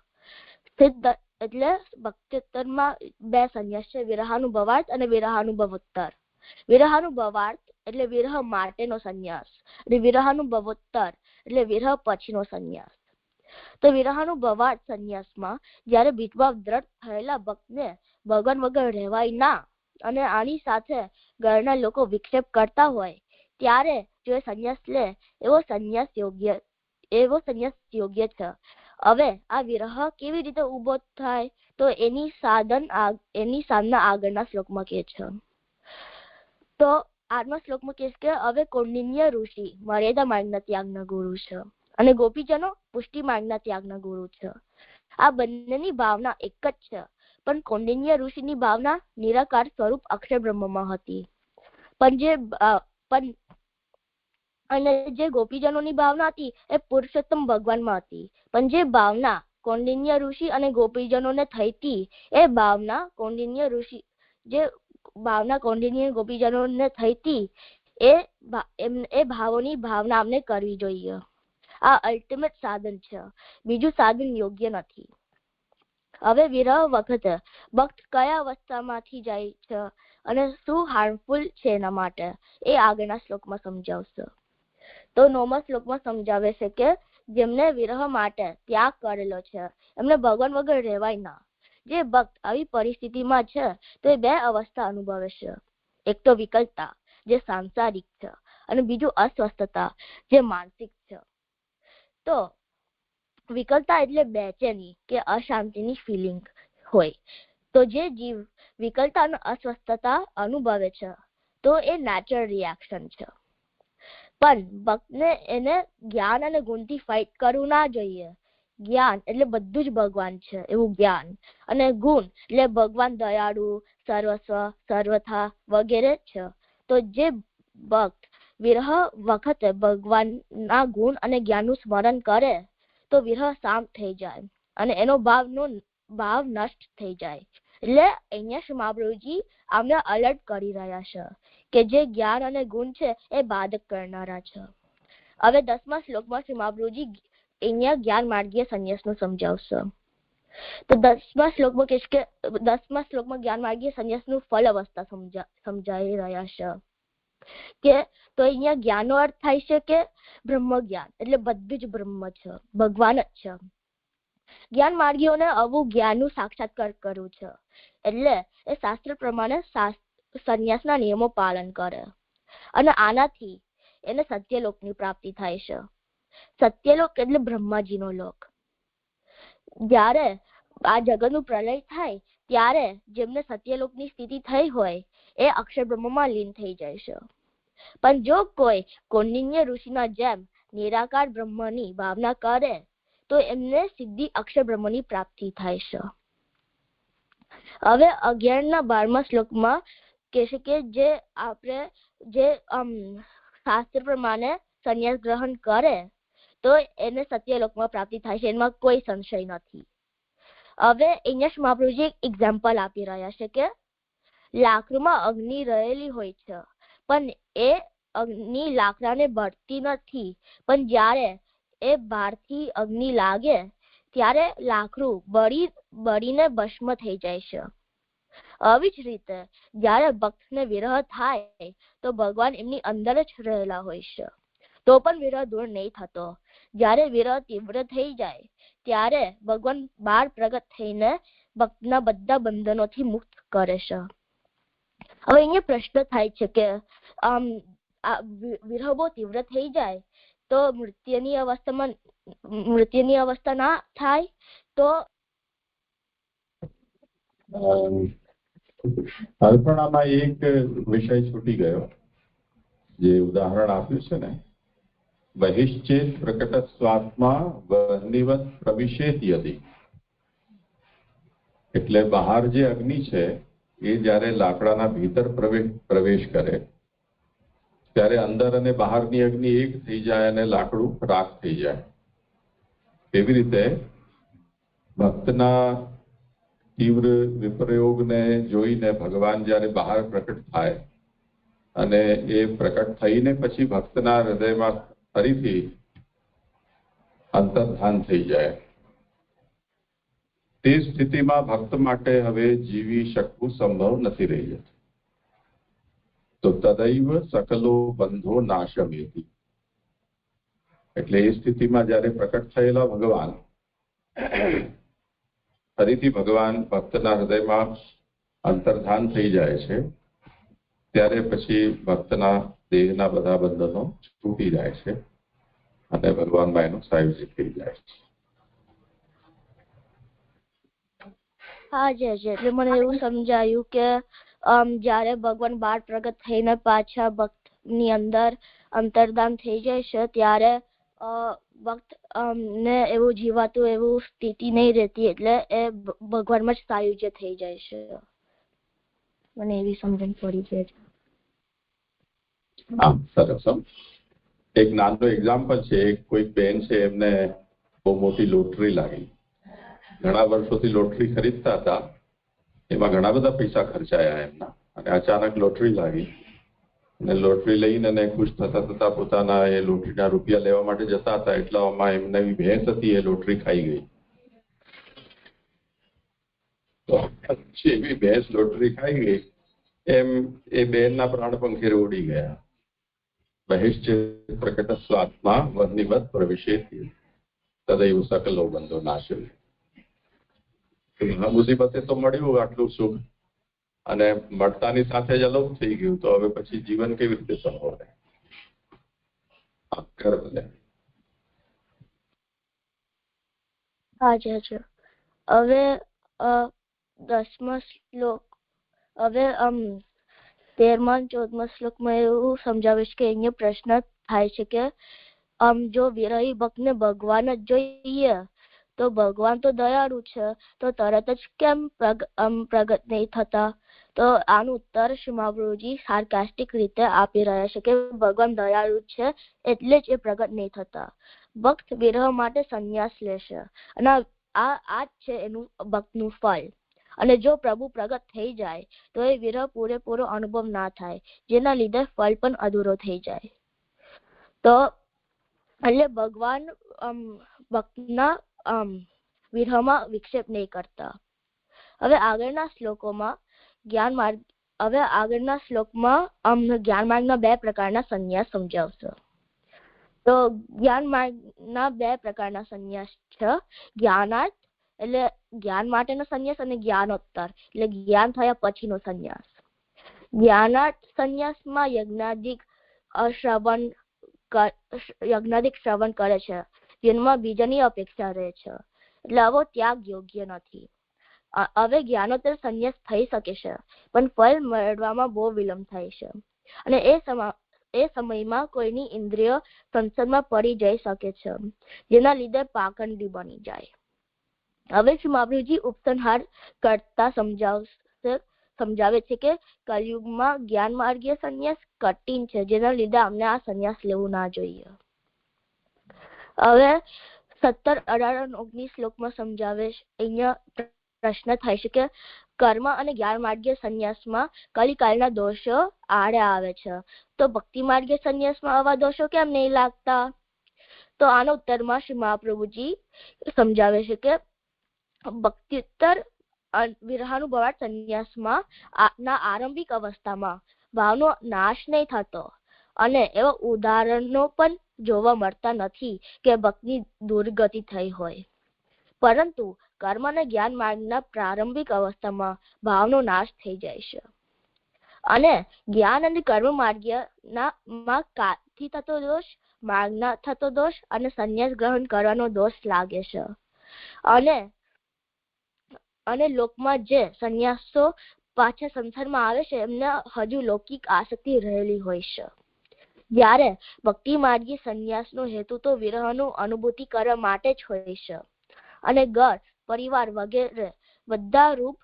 સિદ્ધ એટલે ભક્ત્યુત્તરમાં 2 સંન્યાસ છે, વિરહાનુભવાર્થ અને વિરહાનુભવોત્તર. વિરહાનુભવાર્થ એટલે વિરહ માટેનો સંન્યાસ અને વિરહાનુભવોત્તર એટલે વિરહ પછીનો સંન્યાસ. તો વિરહાનુભવાર્થ સંન્યાસમાં જ્યારે વિધવા દ્રઢ થયેલા ભક્તને ભગવાન વગર રહેવાય ના અને આની સાથે ઘરના લોકો વિક્ષેપ કરતા હોય ત્યારે જો એ સંન્યાસ લે એવો સંન્યાસ યોગ્ય છે. હવે આ વિરહ કેવી રીતે ઉભો થાય તો એની સાધના આગળના શ્લોકમાં કહે છે. તો 8મા શ્લોકમાં કહે છે કે હવે કૌંડિન્ય ઋષિ મર્યાદા માર્ગના ત્યાગના ગુરુ છે અને ગોપીજનો પુષ્ટિ માર્ગના ત્યાગના ગુરુ છે. આ બંનેની ભાવના એક જ છે, પણ કૌંડિન્ય ઋષિની ભાવના નિરાકાર સ્વરૂપ અક્ષર બ્રહ્મમાં હતી, અને જે ગોપીજનોની ભાવના હતી એ પુરુષોત્તમ ભગવાનમાં હતી. પણ જે ભાવના કૌંડિન્ય ઋષિ અને ગોપીજનોને થઈ હતી એ ભાવના કૌંડિન્ય ગોપીજનોને થઈ હતી એ ભાવોની ભાવના અમને કરવી જોઈએ. આ અલ્ટિમેટ સાધન છે, બીજું સાધન યોગ્ય નથી. હવે વિરહ વખતે ભક્ત કયા અવસ્થામાંથી જાય છે અને શું હાર્મફુલ છે એના માટે એ આગળના શ્લોકમાં સમજાવશે. તો 9મા શ્લોકમાં સમજાવે છે કે જેમને વિરહ માટે ત્યાગ કરેલો છે એમને ભગવાન વગર રહેવાય ના. જે ભક્ત આવી પરિસ્થિતિમાં છે તો એ 2 અવસ્થા અનુભવે છે. એક તો વિકલતા જે સાંસારિક છે અને બીજું અસ્વસ્થતા જે માનસિક છે. તો વિકલતા એટલે બેચેની કે અશાંતિની ફિલિંગ હોય. તો જે જીવ વિકલતા અને અસ્વસ્થતા અનુભવે છે તો એ નેચરલ રિએક્શન છે. પણ ભક્તને એને જ્ઞાન અને ગુણથી ફાઇટ કરવું ના જોઈએ. જ્ઞાન એટલે બધું જ ભગવાન છે એવું જ્ઞાન, અને ગુણ એટલે ભગવાન દયાળુ, સર્વસ્વ, સર્વથા વગેરે છે. તો જે ભક્ત વિરહ વખતે ભગવાનના ગુણ અને જ્ઞાનનું સ્મરણ કરે તો વિરહ શાંત થઈ જાય અને એનો ભાવ નષ્ટ થઈ જાય. એટલે અહીંયા શ્રી મહાપ્રભુજી આમને અલર્ટ કરી રહ્યા છે કે જે જ્ઞાન અને ગુણ છે એ બાધક કરનારા છે. હવે 10મા શ્લોકમાં શ્રી મહાપ્રભુજી અહીંયા જ્ઞાન માર્ગીય સંન્યાસનું સમજાવશે. તો 10મા શ્લોકમાં કહે છે કે 10મા શ્લોકમાં જ્ઞાન માર્ગીય સંન્યાસનું ફલ અવસ્થા સમજાઈ રહ્યા છે કે તો અહીંયા જ્ઞાનનો અર્થ થાય છે કે બ્રહ્મ જ્ઞાન એટલે બધું જ બ્રહ્મ છે, ભગવાન જ છે. જ્ઞાન માર્ગીઓને આવું જ્ઞાનનું સાક્ષાત્કાર કરવું છે એટલે એ શાસ્ત્ર પ્રમાણે સંન્યાસના નિયમો પાલન કરે અને આનાથી એને સત્યલોકની પ્રાપ્તિ થાય છે. સત્યલોક એટલે બ્રહ્માજીનો લોક. જ્યારે આ જગતનું પ્રલય થાય ત્યારે જેમને સત્યલોકની સ્થિતિ થઈ હોય એ અક્ષર બ્રહ્મમાં લીન થઈ જાય છે. પણ જો કોઈ કૌંડિન્ય ઋષિના જેમ નિરાકાર બ્રહ્મની ભાવના કરે તો એમને સિદ્ધિ અક્ષર બ્રહ્મની પ્રાપ્તિ થાય છે. હવે 11ના 12મા શ્લોકમાં કહે છે કે જે શાસ્ત્ર પ્રમાણે સંન્યાસ ગ્રહણ કરે તો એને સત્યલોકમાં પ્રાપ્તિ થાય છે, એમાં કોઈ સંશય નથી. હવે અહીંયા મહાપ્રભુજી એક એક્ઝામ્પલ આપી રહ્યા છે કે લાકડામાં અગ્નિ રહેલી હોય છે પણ એ અગ્નિ લાકડાને બળતી નથી, પણ જ્યારે એ બહારથી અગ્નિ લાગે ત્યારે લાકડું બળીને ભસ્મ થઈ જાય છે. આવી જ રીતે જ્યારે ભક્તને વિરહ થાય તો ભગવાન એમની અંદર જ રહેલા હોય છે તો પણ વિરહ દૂર નહીં થતો. જ્યારે વિરહ તીવ્ર થઈ જાય ત્યારે ભગવાન બહાર પ્રગટ થઈને ભક્તના બધા બંધનોથી મુક્ત કરે છે. હવે અહીંયા પ્રશ્ન થાય છે કે વિરહ બહુ તીવ્ર થઈ જાય તો મૃત્યુની અવસ્થા ના થાય તો હવે પણ આમાં એક વિષય છૂટી ગયો. જે ઉદાહરણ આપ્યું છે ને, બહિશ્ચેત પ્રકટ સ્વાત્મા વહ્નિવત પ્રવિશેત યદિ, એટલે બહાર જે અગ્નિ છે એ જ્યારે લાકડાના ભીતર પ્રવેશ કરે ત્યારે અંદર અને બહારની અગ્નિ એક થઈ જાય અને લાકડું રાખ થઈ જાય. એવી રીતે ભક્તના તીવ્ર વિપ્રયોગને જોઈને ભગવાન જ્યારે બહાર પ્રકટ થાય અને એ પ્રકટ થઈને પછી ભક્તના હૃદયમાં ફરીથી અંતર્ધાન થઈ જાય, તે સ્થિતિમાં ભક્ત માટે હવે જીવી શકવું સંભવ નથી રહી જતું. તો તદૈવ સકલો બંધો નાશમેતિ. એટલે એ સ્થિતિમાં જ્યારે પ્રકટ થયેલા ભગવાન ફરીથી ભગવાન ભક્તના હૃદયમાં અંતર્ધાન થઈ જાય છે, ત્યારે પછી ભક્તના દેહના બધા બંધનો છૂટી જાય છે અને ભગવાનમાં એનું સાયુજ્ય થઈ જાય છે. હા જી, એટલે મને એવું સમજાયું કે જ્યારે ભગવાન બહાર પ્રગટ થઈને પાછા ભક્તની અંદર અંતર્ધાન થઈ જાય છે ત્યારે ભક્ત ને એવું જીવાતું એવું સ્થિતિ નહીં રહેતી, એટલે એ ભગવાનમાં જ સાયુજ્ય થઈ જાય છે. મને એવી સમજણ પડી છે. હા, સરસ. એક નાનું એક્ઝામ્પલ છે. કોઈક બેન છે, એમને બહુ મોટી લોટરી લાગી. ઘણા વર્ષોથી લોટરી ખરીદતા હતા, એમાં ઘણા બધા પૈસા ખર્ચાયા એમના, અને અચાનક લોટરી લાગી અને લોટરી લઈને એને ખુશ થતા થતા પોતાના એ લોટરીના રૂપિયા લેવા માટે જતા હતા, એટલામાં એમને એવી ભેંસ હતી, એ લોટરી ખાઈ ગઈ. તો એવી ભેંસ લોટરી ખાઈ ગઈ એમ એ બેનના પ્રાણ પંખીરે ઉડી ગયા. બહિશ્ચ પ્રકટ સ્વાત્મા વહ્નિવત પ્રવિશેતિ તદૈવ સકલો બંધો નાશે. મુસીબતે તો મળ્યું આટલું સુખ, અને મળતાની સાથે જ અલોપ થઈ ગયું, તો હવે પછી જીવન કેવી રીતે સંભવ રહે? હાજી. હવે 10મા શ્લોક, હવે 13મા અને 14મા શ્લોકમાં એવું સમજાવે છે કે અહીંયા પ્રશ્ન થાય છે કે જો વિરહી ભક્તને ભગવાન જ જોઈએ તો ભગવાન તો દયાળુ છે, તો તરત જ કેમ પ્રગટ નહીં થતા? તો આનું ઉત્તર શ્રી મહાપ્રભુજી સાર્કાસ્ટિક રીતે આપી રહ્યા છે કે ભગવાન દયાળુ છે એટલે જ એ પ્રગટ નહીં થતા. ભક્ત વિરહ માટે સંન્યાસ લેશે અને આ જ છે એનું ભક્તનું ફળ. અને જો પ્રભુ પ્રગટ થઈ જાય તો એ વિરહ પૂરેપૂરો અનુભવ ના થાય, જેના લીધે ફળ પણ અધૂરો થઈ જાય. તો એટલે ભગવાન ભક્તના વિરહમાં વિક્ષેપ નહીં કરતા. હવે આગળના શ્લોકોમાં જ્ઞાન માર્ગ જ્ઞાન માર્ગના 2 પ્રકારના સંન્યાસ સમજાવશે. તો જ્ઞાન માર્ગના 2 પ્રકારના સંન્યાસ છે. જ્ઞાનાર્થ એટલે જ્ઞાન માટેનો સંન્યાસ અને જ્ઞાનોત્તર એટલે જ્ઞાન થયા પછીનો સંન્યાસ. જ્ઞાનાર્થ સંન્યાસમાં યજ્ઞાદિક શ્રવણ કરે છે, જેમાં બીજાની અપેક્ષા રહે છે, એટલે આવો ત્યાગ યોગ્ય નથી. હવે જ્ઞાનોત્તર સંન્યાસ થઈ શકે છે, પણ ફળ મેળવવામાં બહુ વિલંબ થાય છે, અને એ સમયમાં કોઈની ઇન્દ્રિય સંસદમાં પડી જઈ શકે છે, જેના લીધે પાખંડી બની જાય. હવે શ્રી મહાપ્રભુજી ઉપસંહાર કરતા સમજાવે છે કે કલયુગમાં જ્ઞાન માર્ગીય સંન્યાસ કઠિન છે, જેના લીધે અમને આ સંન્યાસ લેવું ના જોઈએ. હવે 17, 18 અને 19 શ્લોકમાં સમજાવે છે. અહીંયા પ્રશ્ન થાય છે કે કર્મ અને જ્ઞાન માર્ગીય સંન્યાસમાં કલિકાલના દોષો આડે આવે છે, તો ભક્તિ માર્ગીય સંન્યાસમાં આવા દોષો કેમ નહીં લાગતા? તો આનો ઉત્તરમાં શ્રી મહાપ્રભુજી સમજાવે છે કે ભક્તિયુત્તર વિરહાનુભવાર્થ સંન્યાસમાં ના આરંભિક અવસ્થામાં ભાવનો નાશ નહીં થતો, અને એવા ઉદાહરણો પણ જોવા મળતા નથી કે ભક્તની દુર્ગતિ થઈ હોય. પરંતુ કર્મ અને જ્ઞાન માર્ગના પ્રારંભિક અવસ્થામાં ભાવનો નાશ થઈ જાય છે, અને જ્ઞાન અને કર્મ માર્ગમાં કાથી થતો દોષ, માર્ગના થતો દોષ અને સંન્યાસ ગ્રહણ કરવાનો દોષ લાગે છે. અને લોકમાં જે સંન્યાસો પાછા સંસારમાં આવે છે એમને હજુ લૌકિક આસક્તિ રહેલી હોય છે, જ્યારે ભક્તિ માર્ગી સંન્યાસનો હેતુ તો વિરહનું અનુભૂતિ કરવા માટે જ હોય છે, અને ઘર પરિવાર વગેરે બધા રૂપ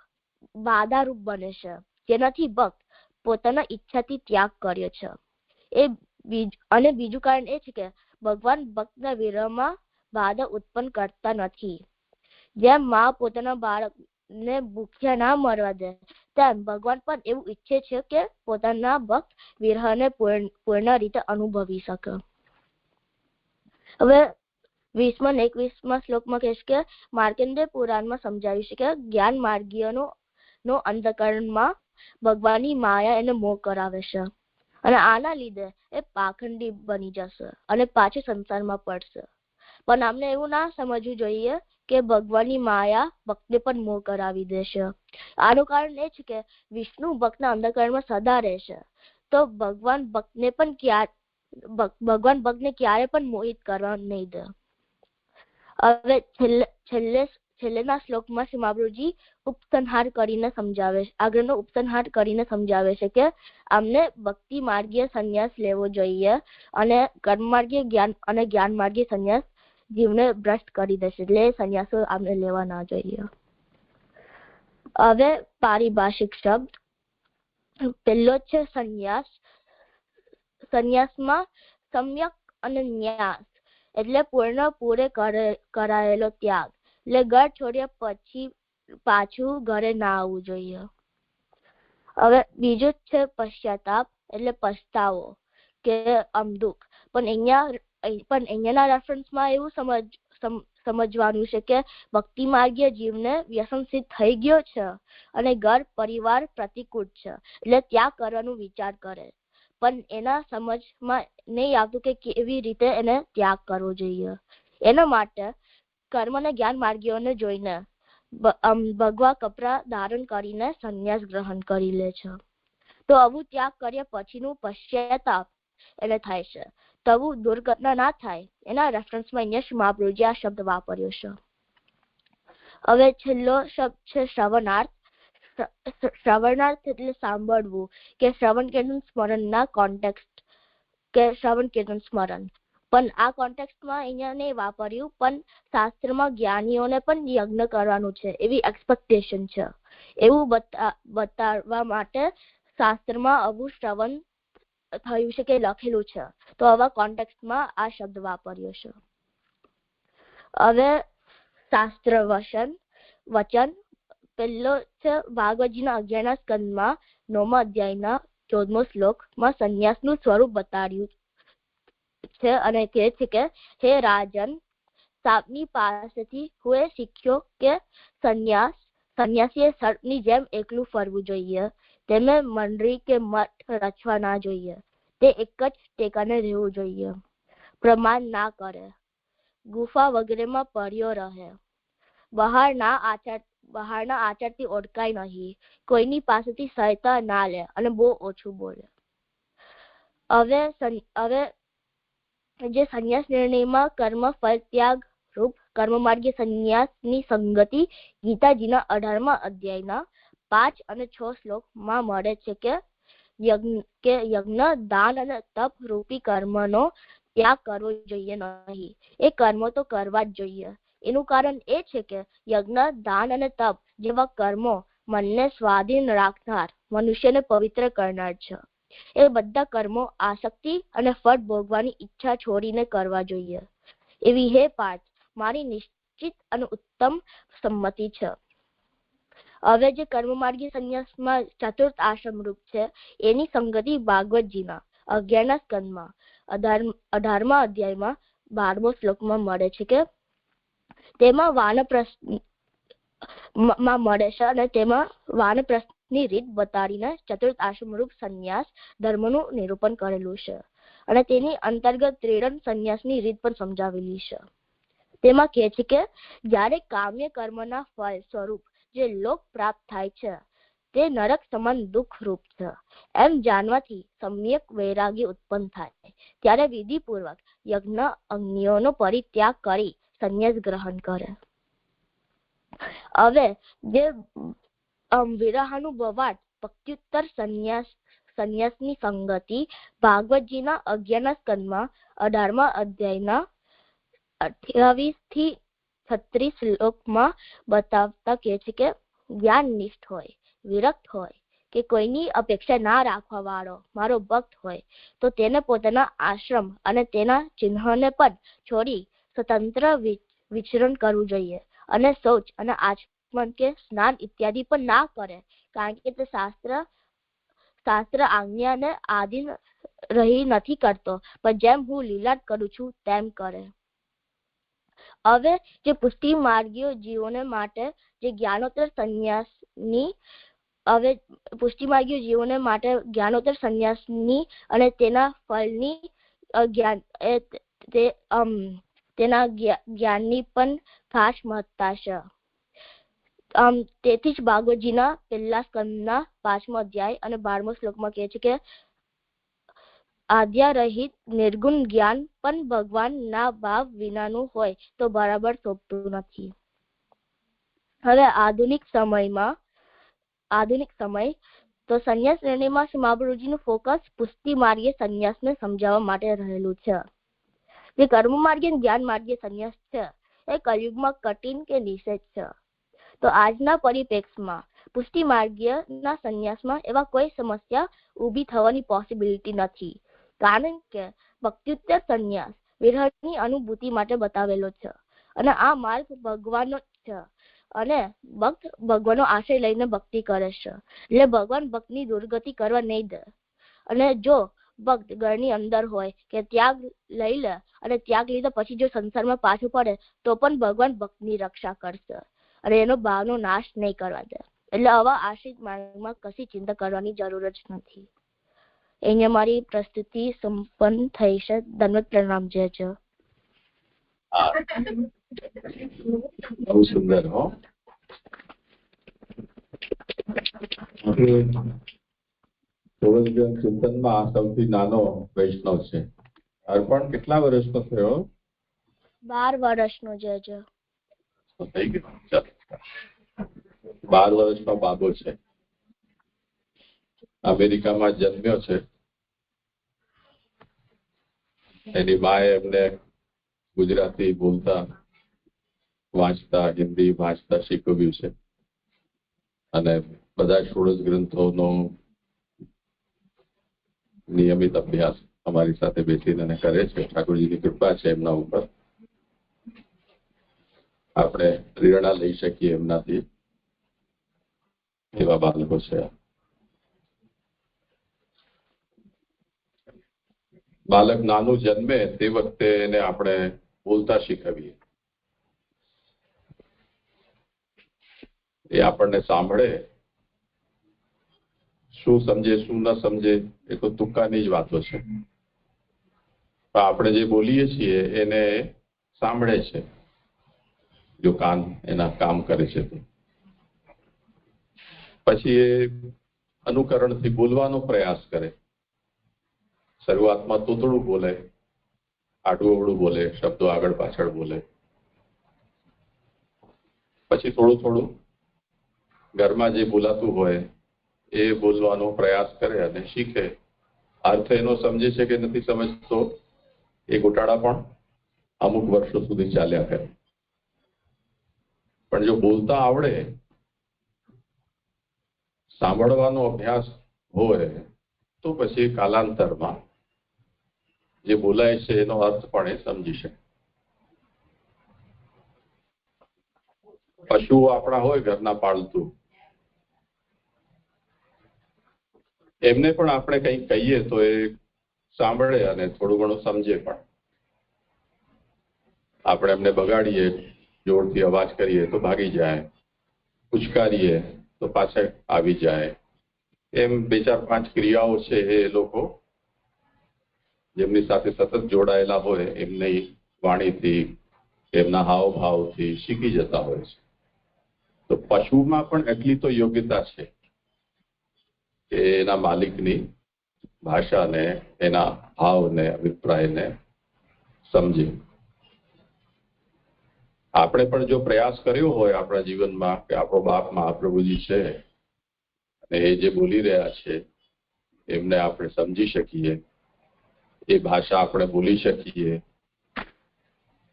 બાધારૂપ બને છે, જેનાથી ભક્ત પોતાના ઈચ્છાથી ત્યાગ કર્યો છે. અને બીજું કારણ એ છે કે ભગવાન ભક્તના વિરહમાં બાધા ઉત્પન્ન કરતા નથી. જેમ મા પોતાના બાળકને ભૂખ્યા ના મરવા દે તેમ ભગવાન પણ એવું ઈચ્છે છે કે પોતાના ભક્ત વિરહને પૂર્ણ રીતે અનુભવી શકે. હવે 20મા અને 21મા શ્લોકમાં કહેશે કે માર્કંડેય પુરાણમાં સમજાવ્યું છે કે જ્ઞાન માર્ગીયોનો અંતઃકરણમાં ભગવાનની માયા એને મોહ કરાવે છે અને આના લીધે એ પાખંડી બની જશે અને પાછું સંસારમાં પડશે. પણ આમને એવું ના સમજવું જોઈએ કે ભગવાનની માયા ભક્તને પણ મોહ કરાવી દેશે. આનું કારણ એ છે કે વિષ્ણુ ભક્તના અંતઃકરણમાં સદા રહેશે, તો ભગવાન ભક્તને ક્યારે પણ મોહિત કરવા નહીં દે. હવે છેલ્લેના શ્લોકમાં શ્રી મહાપ્રભુજી ઉપસંહાર કરીને સમજાવે છે, આગળનો ઉપસંહાર કરીને સમજાવે છે કે અમને ભક્તિ માર્ગીય સંન્યાસ લેવો જોઈએ અને કર્મ માર્ગીય જ્ઞાન માર્ગીય સંન્યાસ જીવને ભ્રષ્ટ કરી દેશે, એટલે સંન્યાસો આપણે લેવા ના જોઈએ. હવે પારિભાષિક શબ્દ પહેલો છે સંન્યાસ. સંન્યાસમાં સમ્યક અને ન્યાસ એટલે પૂરે કરાયેલો ત્યાગ, એટલે ઘર છોડ્યા પછી પાછું ઘરે ના આવવું જોઈએ. હવે બીજું છે પશ્ચાતાપ એટલે પસ્તાવો કે દુઃખ. પણ અહીંયાના રેફરન્સમાં એવું સમજવાનું છે કે ભક્તિ માર્ગીય જીવને વ્યસન સિદ્ધ થઈ ગયો છે અને ઘર પરિવાર પ્રતિકૂળ છે, એટલે ત્યાગ કરવાનો વિચાર કરે, પણ એના સમજમાં નહીં આવતું કે કેવી રીતે એને ત્યાગ કરવો જોઈએ. એના માટે કર્મ અને જ્ઞાન માર્ગીઓને જોઈને ભગવા કપડા ધારણ કરીને સંન્યાસ ગ્રહણ કરી લે છે. તો આવું ત્યાગ કર્યા પછીનું પશ્ચાતાપ એને થાય છે, તો આવું દુર્ઘટના ના થાય એના રેફરન્સમાં અહીંયા શ્રી મહાપ્રભુજી આ શબ્દ વાપર્યો છે. હવે છેલ્લો શબ્દ છે શ્રવણાર્થ. શ્રવણાર્થ એટલે સાંભળવું કે શ્રવણ કીર્તન સ્મરણના કોન્ટેક્સ્ટ કે શ્રવણ કીર્તન સ્મરણ. પણ આ કોન્ટેક્સ્ટમાં અહીંયા નહીં વાપર્યું, પણ શાસ્ત્રમાં જ્ઞાનીઓને પણ યજ્ઞ કરવાનું છે એવી એક્સપેક્ટેશન છે, એવું બતાવવા માટે શાસ્ત્રમાં આવું શ્રવણ થયું છે કે લખેલું છે, તો આવા કોન્ટેક્સ્ટમાં આ શબ્દ વાપર્યો છે. હવે શાસ્ત્ર વચન પહેલો છે ભાગવતજીના 11મા સ્કંદમાં 9મા અધ્યાયના 14મો શ્લોકમાં સંન્યાસનું સ્વરૂપ બતાડ્યું છે અને કહે છે કે હે રાજન, સાપની પાસેથી હું એ શીખ્યો કે સંન્યાસીએ સર્પની જેમ એકલું ફરવું જોઈએ, તેમને મંડળી કે મઠ રચવા ના જોઈએ, તે એક જ ટેકાને રહેવું જોઈએ, પ્રમાણ ના કરે, ગુફા વગેરેમાં પડ્યો રહે, બહારના આચારથી ઓળખાય નહીં, કોઈની પાસેથી સહાયતા ના લે અને બહુ ઓછું બોલે. હવે જે સંન્યાસ નિર્ણયમાં કર્મ ફળ ત્યાગ રૂપ કર્મ માર્ગીય સંન્યાસની સંગતિ ગીતાજીના 18મા અધ્યાયના 5 અને 6 શ્લોકમાં મળે છે કે યજ્ઞ, દાન અને તપ રૂપી કર્મનો ત્યાગ કરવો જોઈએ નહીં, એ કર્મો તો કરવા જ જોઈએ. એનું કારણ એ છે કે યજ્ઞ, દાન અને તપ જેવા કર્મો મનને સ્વાધીન રાખનાર, મનુષ્યને પવિત્ર કરનાર છે. એ બધા કર્મો આસક્તિ અને ફળ ભોગવાની ઈચ્છા છોડીને કરવા જોઈએ. એવી હે પાર્થ મારી નિશ્ચિત અને ઉત્તમ સંમતિ છે. હવે જે કર્મ માર્ગી સંન્યાસમાં ચતુર્થ આશ્રમ રૂપ છે એની સંગતિ ભાગવતજીના 11મા સ્કંદમાં 18મા અધ્યાયમાં 12મો શ્લોકમાં મળે છે કે તેમાં વાનપ્રસ્થની રીત બતાડીને ચતુર્થ આશ્રમ રૂપ સંન્યાસ ધર્મનું નિરૂપણ કરેલું છે અને તેની અંતર્ગત ત્રિદંડ સંન્યાસની રીત પણ સમજાવેલી છે. તેમાં કહે છે કે જ્યારે કામ્ય કર્મના ફળ સ્વરૂપ જે લોક પ્રાપ્ત થાય છે તે નરક સમાન દુઃખ રૂપ છે એમ જાણવાથી સમ્યક વૈરાગ્ય ઉત્પન્ન થાય, ત્યારે વિધિપૂર્વક યજ્ઞ અગ્નિઓનો પરિત્યાગ કરી સંન્યાસ ગ્રહણ કરે. હવે જે વિરહાનુભવાર્થ ભક્ત્યુત્તર સંન્યાસની સંગતિ ભાગવતજીના 11મા સ્કંદમાં 18મા અધ્યાયના 28 થી 36 શ્લોકમાં બતાવતા કહે છે કે જ્ઞાનનિષ્ઠ હોય, વિરક્ત હોય, કે કોઈની અપેક્ષા ના રાખવા વાળો મારો ભક્ત હોય તો તેને પોતાના આશ્રમ અને તેના ચિહ્નને પણ છોડી સ્વતંત્ર વિચરણ કરવું જોઈએ અને શૌચ અને આચમન કે સ્નાન ઇત્યાદિ પણ ના કરે, કારણ કે તે શાસ્ત્ર આજ્ઞાને આધીન રહી નથી કરતો, પણ જેમ હું લીલા કરું છું તેમ કરે. હવે જે પુષ્ટિ માર્ગીય જીવોને માટે જે જ્ઞાનોત્તર સંન્યાસની અને તેના ફળની તેના જ્ઞાનની પણ ખાસ મહત્તા છે. તેથી જ ભાગવતજીના પહેલા સ્કંદના 5મો અધ્યાય અને 12મો શ્લોકમાં કહે છે કે આદ્યારહિત નિર્ગુણ જ્ઞાન પણ ભગવાનના ભાવ વિનાનું હોય તો બરાબર શોભતું નથી. હવે આધુનિક સમય તો સંન્યાસ શ્રેણીમાં શ્રી મહાપ્રભુજીનું ફોકસ પુષ્ટિ માર્ગીય સંન્યાસને સમજાવવા માટે રહેલું છે. જે કર્મ માર્ગીય જ્ઞાન માર્ગીય સંન્યાસ છે એ કલયુગમાં કઠિન કે નિષેધ છે. તો આજના પરિપ્રેક્ષમાં પુષ્ટિ માર્ગીયના સંન્યાસમાં એવા કોઈ સમસ્યા ઊભી થવાની પોસિબિલિટી નથી, કારણ કે ભક્ત્યુત્તર સંન્યાસ વિરહની અનુભૂતિ માટે બતાવેલો છે અને આ માર્ગ ભગવાનનો છે અને ભક્ત ભગવાનનો આશ્રય લઈને ભક્તિ કરે છે, એટલે ભગવાન ભક્તની દુર્ગતિ કરવા નહીં દે. અને જો ભક્ત ઘરની અંદર હોય કે ત્યાગ લઈ લે અને ત્યાગ લીધા પછી જો સંસારમાં પાછું પડે તો પણ ભગવાન ભક્તની રક્ષા કરશે અને એનો ભાવનો નાશ નહીં કરવા દે. એટલે આવા આશ્રિત માર્ગમાં કશી ચિંતા કરવાની જરૂર જ નથી. અહીંયા મારી પ્રસ્તુતિ સંપન્ન થઈ છે. ધન્યવાદ, પ્રણામ જય જય. બહુ સુંદર. હો ચિંતનમાં સૌથી નાનો વૈષ્ણવ છે. અર્પણ કેટલા વર્ષનો થયો? 12 વર્ષનો જય જય. થઈ ગયો. 12 વર્ષનો બાબો છે. અમેરિકામાં જન્મ્યો છે. એની માએ એમને ગુજરાતી બોલતા વાંચતા હિન્દી વાંચતા શીખવ્યું છે અને બધા ષોડશ ગ્રંથોનો નિયમિત અભ્યાસ અમારી સાથે બેસીને કરે છે. ઠાકોરજીની કૃપા છે એમના ઉપર. આપણે પ્રેરણા લઈ શકીએ એમનાથી. એવા બાળકો છે. બાળક નાનું જન્મે તે વખતે એને આપણે બોલતા શીખવીએ. એ આપણને સાંભળે, શું સમજે શું ન સમજે એ તો તુક્કાની જ વાતો છે. આપણે જે બોલીએ છીએ એને સાંભળે છે, જો કાન એના કામ કરે છે તો. પછી એ અનુકરણથી બોલવાનો પ્રયાસ કરે. શરૂઆતમાં તોતડું બોલે, આડું અવળું બોલે, શબ્દો આગળ પાછળ બોલે. પછી થોડું થોડું ઘરમાં જે બોલાતું હોય એ બોલવાનો પ્રયાસ કરે અને શીખે. અર્થ એનો સમજે છે કે નથી સમજતો એ ગોટાળા પણ અમુક વર્ષો સુધી ચાલ્યા કરે. પણ જો બોલતા આવડે, સાંભળવાનો અભ્યાસ હોય તો પછી કાલાંતરમાં જે બોલાય છે એનો અર્થ પણ એ સમજી શકે. પશુઓ આપણા હોય ઘરના પાળતું, એમને પણ આપણે કંઈક કહીએ તો એ સાંભળે અને થોડું ઘણું સમજે પણ. આપણે એમને બગાડીએ, જોરથી અવાજ કરીએ તો ભાગી જાય, ઉચકારીએ તો પાછળ આવી જાય. એમ 2-4-5 ક્રિયાઓ છે એ લોકો જેમની સાથે સતત જોડાયેલા હોય એમની વાણીથી, એમના હાવભાવથી શીખી જતા હોય છે. તો પશુમાં પણ એટલી તો યોગ્યતા છે કે એના માલિકની ભાષાને, એના ભાવને, અભિપ્રાયને સમજે. આપણે પણ જો પ્રયાસ કર્યો હોય આપણા જીવનમાં કે આપણો બાપ મહાપ્રભુજી છે અને એ જે બોલી રહ્યા છે એમને આપણે સમજી શકીએ, એ ભાષા આપણે બોલી શકીએ,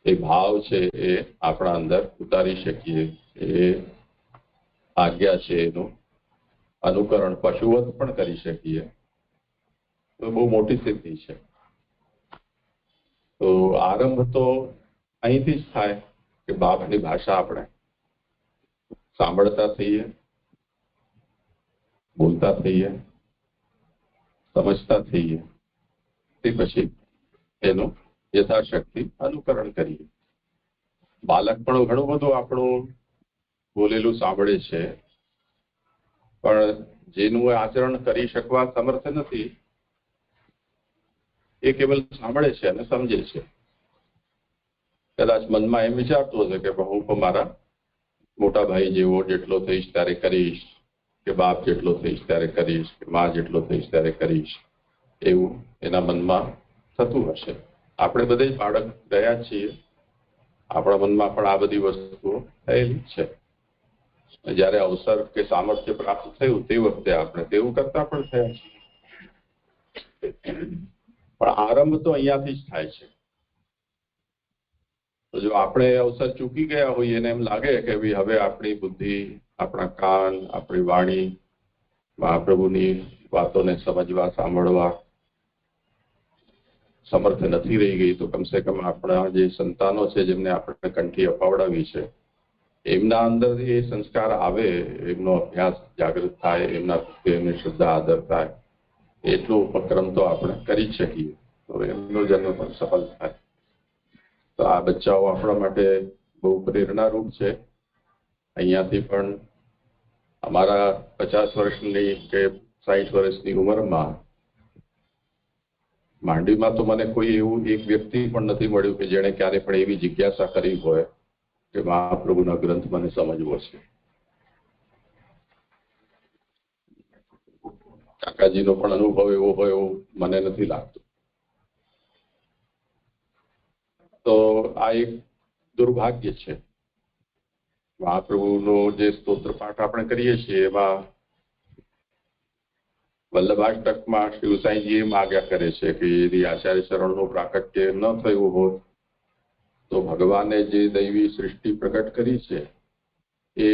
એ ભાવ છે એ આપણા અંદર ઉતારી શકીએ, એ આજ્ઞા છે એનું અનુકરણ પશુવત પણ કરી શકીએ તો બહુ મોટી સિદ્ધિ છે. તો આરંભ તો અહીંથી જ થાય કે બાપની ભાષા આપણે સાંભળતા થઈએ, બોલતા થઈએ, સમજતા થઈએ, તે પછી એનું યથાશક્તિ અનુકરણ કરીએ. બાળક પણ ઘણું બધું આપણું બોલેલું સાંભળે છે, પણ જેનું આચરણ કરી શકવા સમર્થ નથી એ કેવલ સાંભળે છે અને સમજે છે. કદાચ મનમાં એમ વિચારતો હશે કે હું પણ મારા મોટા ભાઈ જેવો જેટલો થઈશ ત્યારે કરીશ, કે બાપ જેટલો થઈશ ત્યારે કરીશ, કે મા જેટલો થઈશ ત્યારે કરીશ, એવું એના મનમાં થતું હશે. આપણે બધે જ બાળક રહ્યા છીએ, આપણા મનમાં પણ આ બધી વસ્તુઓ થયેલી છે. જ્યારે અવસર કે સામર્થ્ય પ્રાપ્ત થયું તે વખતે આપણે તેવું કરતા પણ થયા છીએ. પણ આરંભ તો અહીંયાથી જ થાય છે. તો જો આપણે અવસર ચૂકી ગયા હોઈએ અને એમ લાગે કે ભાઈ હવે આપણી બુદ્ધિ, આપણા કાન, આપણી વાણી મહાપ્રભુની વાતોને સમજવા, સાંભળવા સમર્થ નથી રહી ગઈ, તો કમસે કમ આપણા જે સંતાનો છે જેમને આપણે કંઠી અપાવડાવી છે એમના અંદર એ સંસ્કાર આવે, એમનો અભ્યાસ જાગૃત થાય, એમના એમની શ્રદ્ધા આદર થાય, એટલો ઉપક્રમ તો આપણે કરી શકીએ તો એમનો જન્મ પણ સફળ થાય. તો આ બચ્ચાઓ આપણા માટે બહુ પ્રેરણારૂપ છે. અહીંયાથી પણ અમારા 50 વર્ષની કે 60 વર્ષની ઉંમરમાં માંડવીમાં તો મને કોઈ એવું એક વ્યક્તિ પણ નથી મળ્યું કે જેણે ક્યારે પણ એવી જિજ્ઞાસા કરી હોય કે મહાપ્રભુના ગ્રંથ મને સમજવો છે. કાકાજીનો પણ અનુભવ એવો હોય એવું મને નથી લાગતું. તો આ એક દુર્ભાગ્ય છે. મહાપ્રભુનો જે સ્તોત્ર પાઠ આપણે કરીએ છીએ એમાં વલ્લભાષ્ટકમાં શ્રી ગુસાઈજી એમ આજ્ઞા કરે છે કે યદિ આચાર્ય ચરણનું પ્રાકટ્ય ન થયું હોત તો ભગવાને જે દૈવી સૃષ્ટિ પ્રકટ કરી છે એ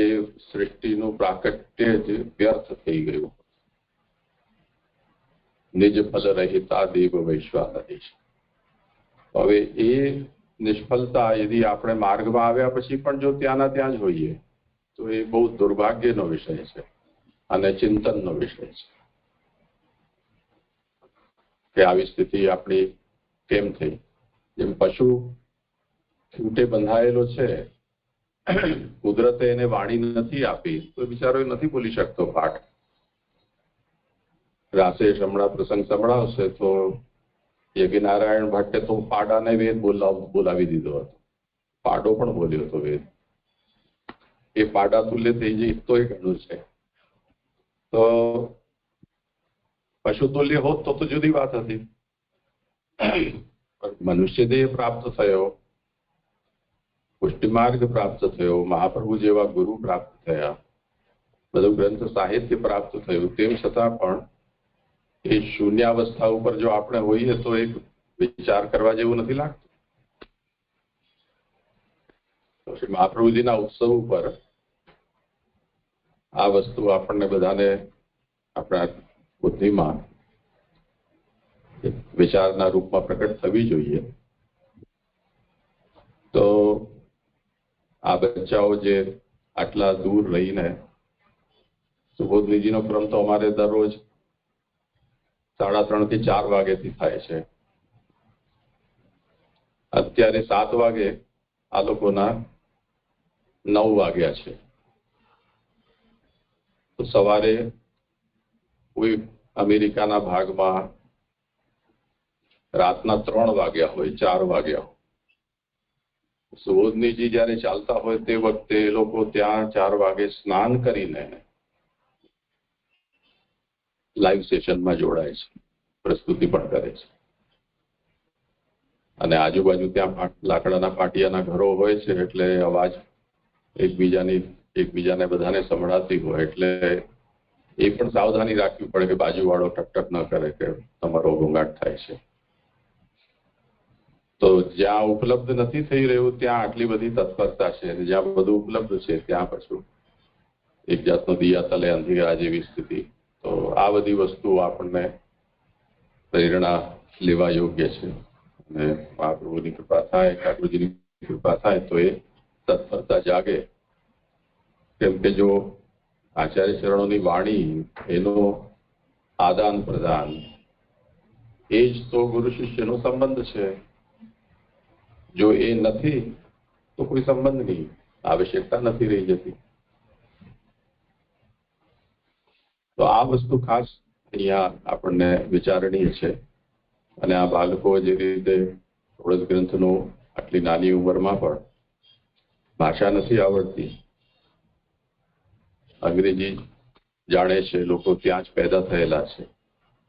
સૃષ્ટિનું પ્રાકટ્ય જ વ્યર્થ થઈ ગયું. નિજ ફલ રહિતા દેવ વૈશ્વાનરીશ. હવે એ નિષ્ફળતા યદિ આપણે માર્ગમાં આવ્યા પછી પણ જો ત્યાંના ત્યાં જ હોઈએ તો એ બહુ દુર્ભાગ્યનો વિષય છે અને ચિંતનનો વિષય છે કે આવી સ્થિતિ આપણી કેમ થઈ. જેમ પશુ છૂટે બંધાયેલો છે, કુદરતે એને વાણી નથી આપી તો બિચારો નથી બોલી શકતો પાઠ. રાસેશ હમણાં પ્રસંગ સંભળાવશે તો યજ્ઞનારાયણ ભટ્ટે તો પાડાને વેદ બોલાવી દીધો હતો. પાડો પણ બોલ્યો હતો વેદ. એ પાડા તુલ્ય થઈ જઈ તો એ ઘણું છે. તો પશુ તુલ્ય હોત તો જુદી વાત હતી. મનુષ્ય દેહ પ્રાપ્ત થયો, પુષ્ટિ માર્ગ પ્રાપ્ત થયો, મહાપ્રભુ જેવા ગુરુ પ્રાપ્ત થયા, બધું ગ્રંથ સાહિત્ય પ્રાપ્ત થયું, તેમ છતાં પણ એ શૂન્યાવસ્થા ઉપર જો આપણે હોઈએ તો એક વિચાર કરવા જેવું નથી લાગતું. શ્રી મહાપ્રભુજીના ઉત્સવ ઉપર આ વસ્તુ આપણને બધાને આપણા બુદ્ધિમાં વિચારના રૂપમાં પ્રકટ થવી જોઈએ. તો આ બચ્ચાઓ જે આટલા દૂર રહીને, સુબોધનીજીનો ક્રમ તો અમારે દરરોજ 3:30 થી 4 વાગ્યાથી થાય છે. અત્યારે 7 વાગે આ લોકોના 9 વાગ્યા છે. તો સવારે કોઈ અમેરિકાના ભાગમાં રાતના 3 વાગ્યા હોય, 4 વાગ્યા હોય. સુબોધનીજી જયારે ચાલતા હોય તે વખતે એ લોકો ત્યાં 4 વાગે સ્નાન કરીને લાઈવ સેશનમાં જોડાય છે, પ્રસ્તુતિ પણ કરે છે. અને આજુબાજુ ત્યાં લાકડાના પાટિયાના ઘરો હોય છે એટલે અવાજ એકબીજાને બધાને સંભળાતી હોય એટલે એ પણ સાવધાની રાખવી પડે કે બાજુવાળો ટકટક ન કરે કે તમારો ઘોંઘાટ થાય છે. તો જ્યાં ઉપલબ્ધ નથી થઈ રહ્યું ત્યાં આટલી બધી તત્પરતા છે, અને જ્યાં બધું ઉપલબ્ધ છે ત્યાં પછી એક જાતનો દિયા તલે અંધિરા જેવી સ્થિતિ. તો આ બધી વસ્તુઓ આપણને પ્રેરણા લેવા યોગ્ય છે અને મહાપ્રભુની કૃપા થાય, ઠાકોરજીની કૃપા થાય તો એ તત્પરતા જાગે. કેમ કે જો આચાર્ય ચરણોની વાણી એનો આદાન પ્રદાન એ જ તો ગુરુ શિષ્યનો સંબંધ છે. જો એ નથી તો કોઈ સંબંધ નહીં, આવશ્યકતા નથી રહી જતી. તો આ વસ્તુ ખાસ અહીંયા આપણને વિચારણીય છે. અને આ બાળકો જે રીતે થોડક ગ્રંથનો આટલી નાની ઉંમરમાં પણ ભાષા નથી આવડતી, અંગ્રેજી જાણે છે, લોકો ત્યાં જ પેદા થયેલા છે,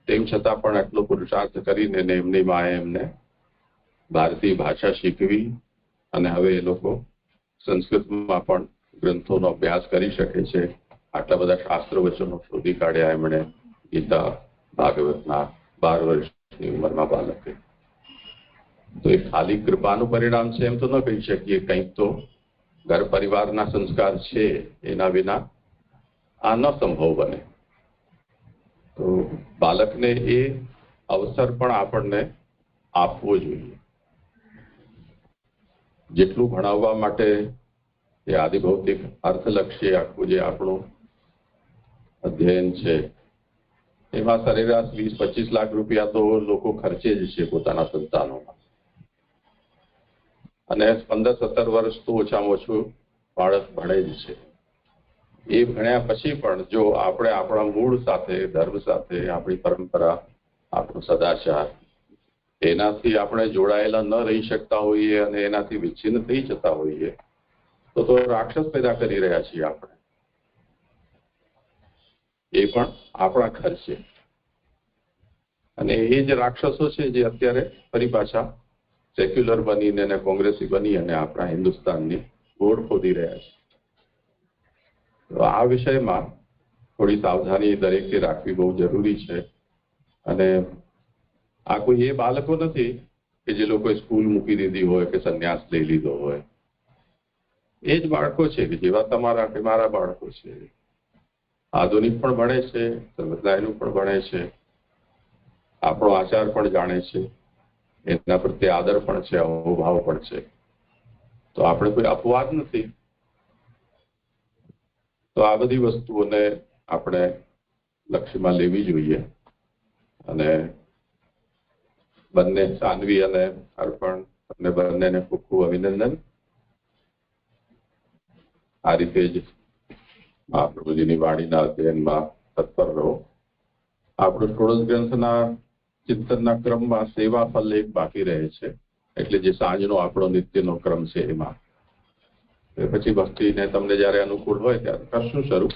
તેમ છતાં પણ આટલો પુરુષાર્થ કરીને એમની માએ એમને ભારતીય ભાષા શીખવી અને હવે એ લોકો સંસ્કૃતમાં પણ ગ્રંથોનો અભ્યાસ કરી શકે છે. આટલા બધા શાસ્ત્ર વચનો શોધી કાઢ્યા એમણે ગીતા ભાગવતના 12 વર્ષની ઉંમરમાં બાળકે. તો એ ખાલી કૃપાનું પરિણામ છે એમ તો ન કહી શકીએ. કંઈક તો ઘર પરિવારના સંસ્કાર છે, એના વિના આ ન સંભવ બને. તો બાળકને એ અવસર પણ આપણને આપવો જોઈએ. જેટલું ભણાવવા માટે એ આદિભૌતિક અર્થલક્ષી આખું જે આપણું અધ્યયન છે એમાં સરેરાશ 20-25 લાખ રૂપિયા તો લોકો ખર્ચે જ છે પોતાના સંતાનોમાં. અને 15-17 વર્ષ તો ઓછામાં ઓછું બાળક ભણે જ છે. એ ભણ્યા પછી પણ જો આપણે આપણા મૂળ સાથે, ધર્મ સાથે, આપણી પરંપરા, આપણો સદાચાર એનાથી આપણે જોડાયેલા ન રહી શકતા હોઈએ અને એનાથી વિચ્છિન્ન થઈ જતા હોઈએ તો રાક્ષસ પેદા કરી રહ્યા છીએ આપણે. એ પણ આપણા ખર્ચે. અને એ જ રાક્ષસો છે જે અત્યારે ફરી પાછા સેક્યુલર બનીને અને કોંગ્રેસી બની અને આપણા હિન્દુસ્તાનની ગોળ ખોદી રહ્યા છે. તો આ વિષયમાં થોડી સાવધાની દરેકે રાખવી બહુ જરૂરી છે. અને આ કોઈ એ બાળકો નથી કે જે લોકોએ સ્કૂલ મૂકી દીધી હોય કે સંન્યાસ લઈ લીધો હોય. એ જ બાળકો છે કે જેવા તમારા કે મારા બાળકો છે. આધુનિક પણ ભણે છે, સંપ્રદાયનું પણ ભણે છે, આપણો આચાર પણ જાણે છે, એના પ્રત્યે આદર પણ છે, અહોભાવ પણ છે. તો આપણે કોઈ અપવાદ નથી. તો આ બધી વસ્તુઓને આપણે લક્ષ્યમાં લેવી જોઈએ. અને બંને સાનવી અને અર્પણ, તમને બંનેને ખૂબ ખૂબ અભિનંદન. આ રીતે જ મહાપ્રભુજીની વાણીના અધ્યયનમાં તત્પર રહો. આપણો ષોડશ ગ્રંથના ચિંતનના ક્રમમાં સેવા ફલ એક બાકી રહે છે, એટલે જે સાંજનો આપણો નિત્યનો ક્રમ છે એમાં. પછી ભક્તિને તમને જ્યારે અનુકૂળ હોય ત્યારે કરશું શરૂ.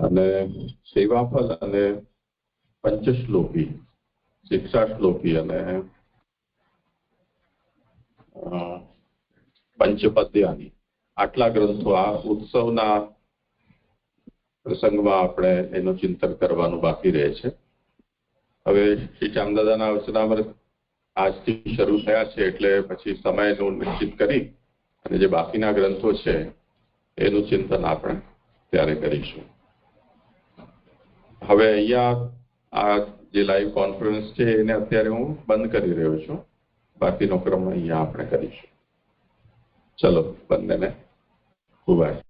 અને સેવા ફલ અને પંચશ્લોકી, શિક્ષા શ્લોકી અને પંચપદ્યાની આટલા ગ્રંથો આ ઉત્સવના પ્રસંગમાં આપણે એનું ચિંતન કરવાનું બાકી રહે છે. હવે શ્રી ચામદાદાના વચનામૃત આજથી શરૂ થયા છે એટલે પછી સમયનું નિશ્ચિત કરી અને જે બાકીના ગ્રંથો છે એનું ચિંતન આપણે ત્યારે કરીશું. હવે અહીંયા આ જે લાઈવ કોન્ફરન્સ છે એને અત્યારે હું બંધ કરી રહ્યો છું. બાકીનો ક્રમ અહીંયા આપણે કરીશું. ચલો, બંનેને ખૂબ આભાર.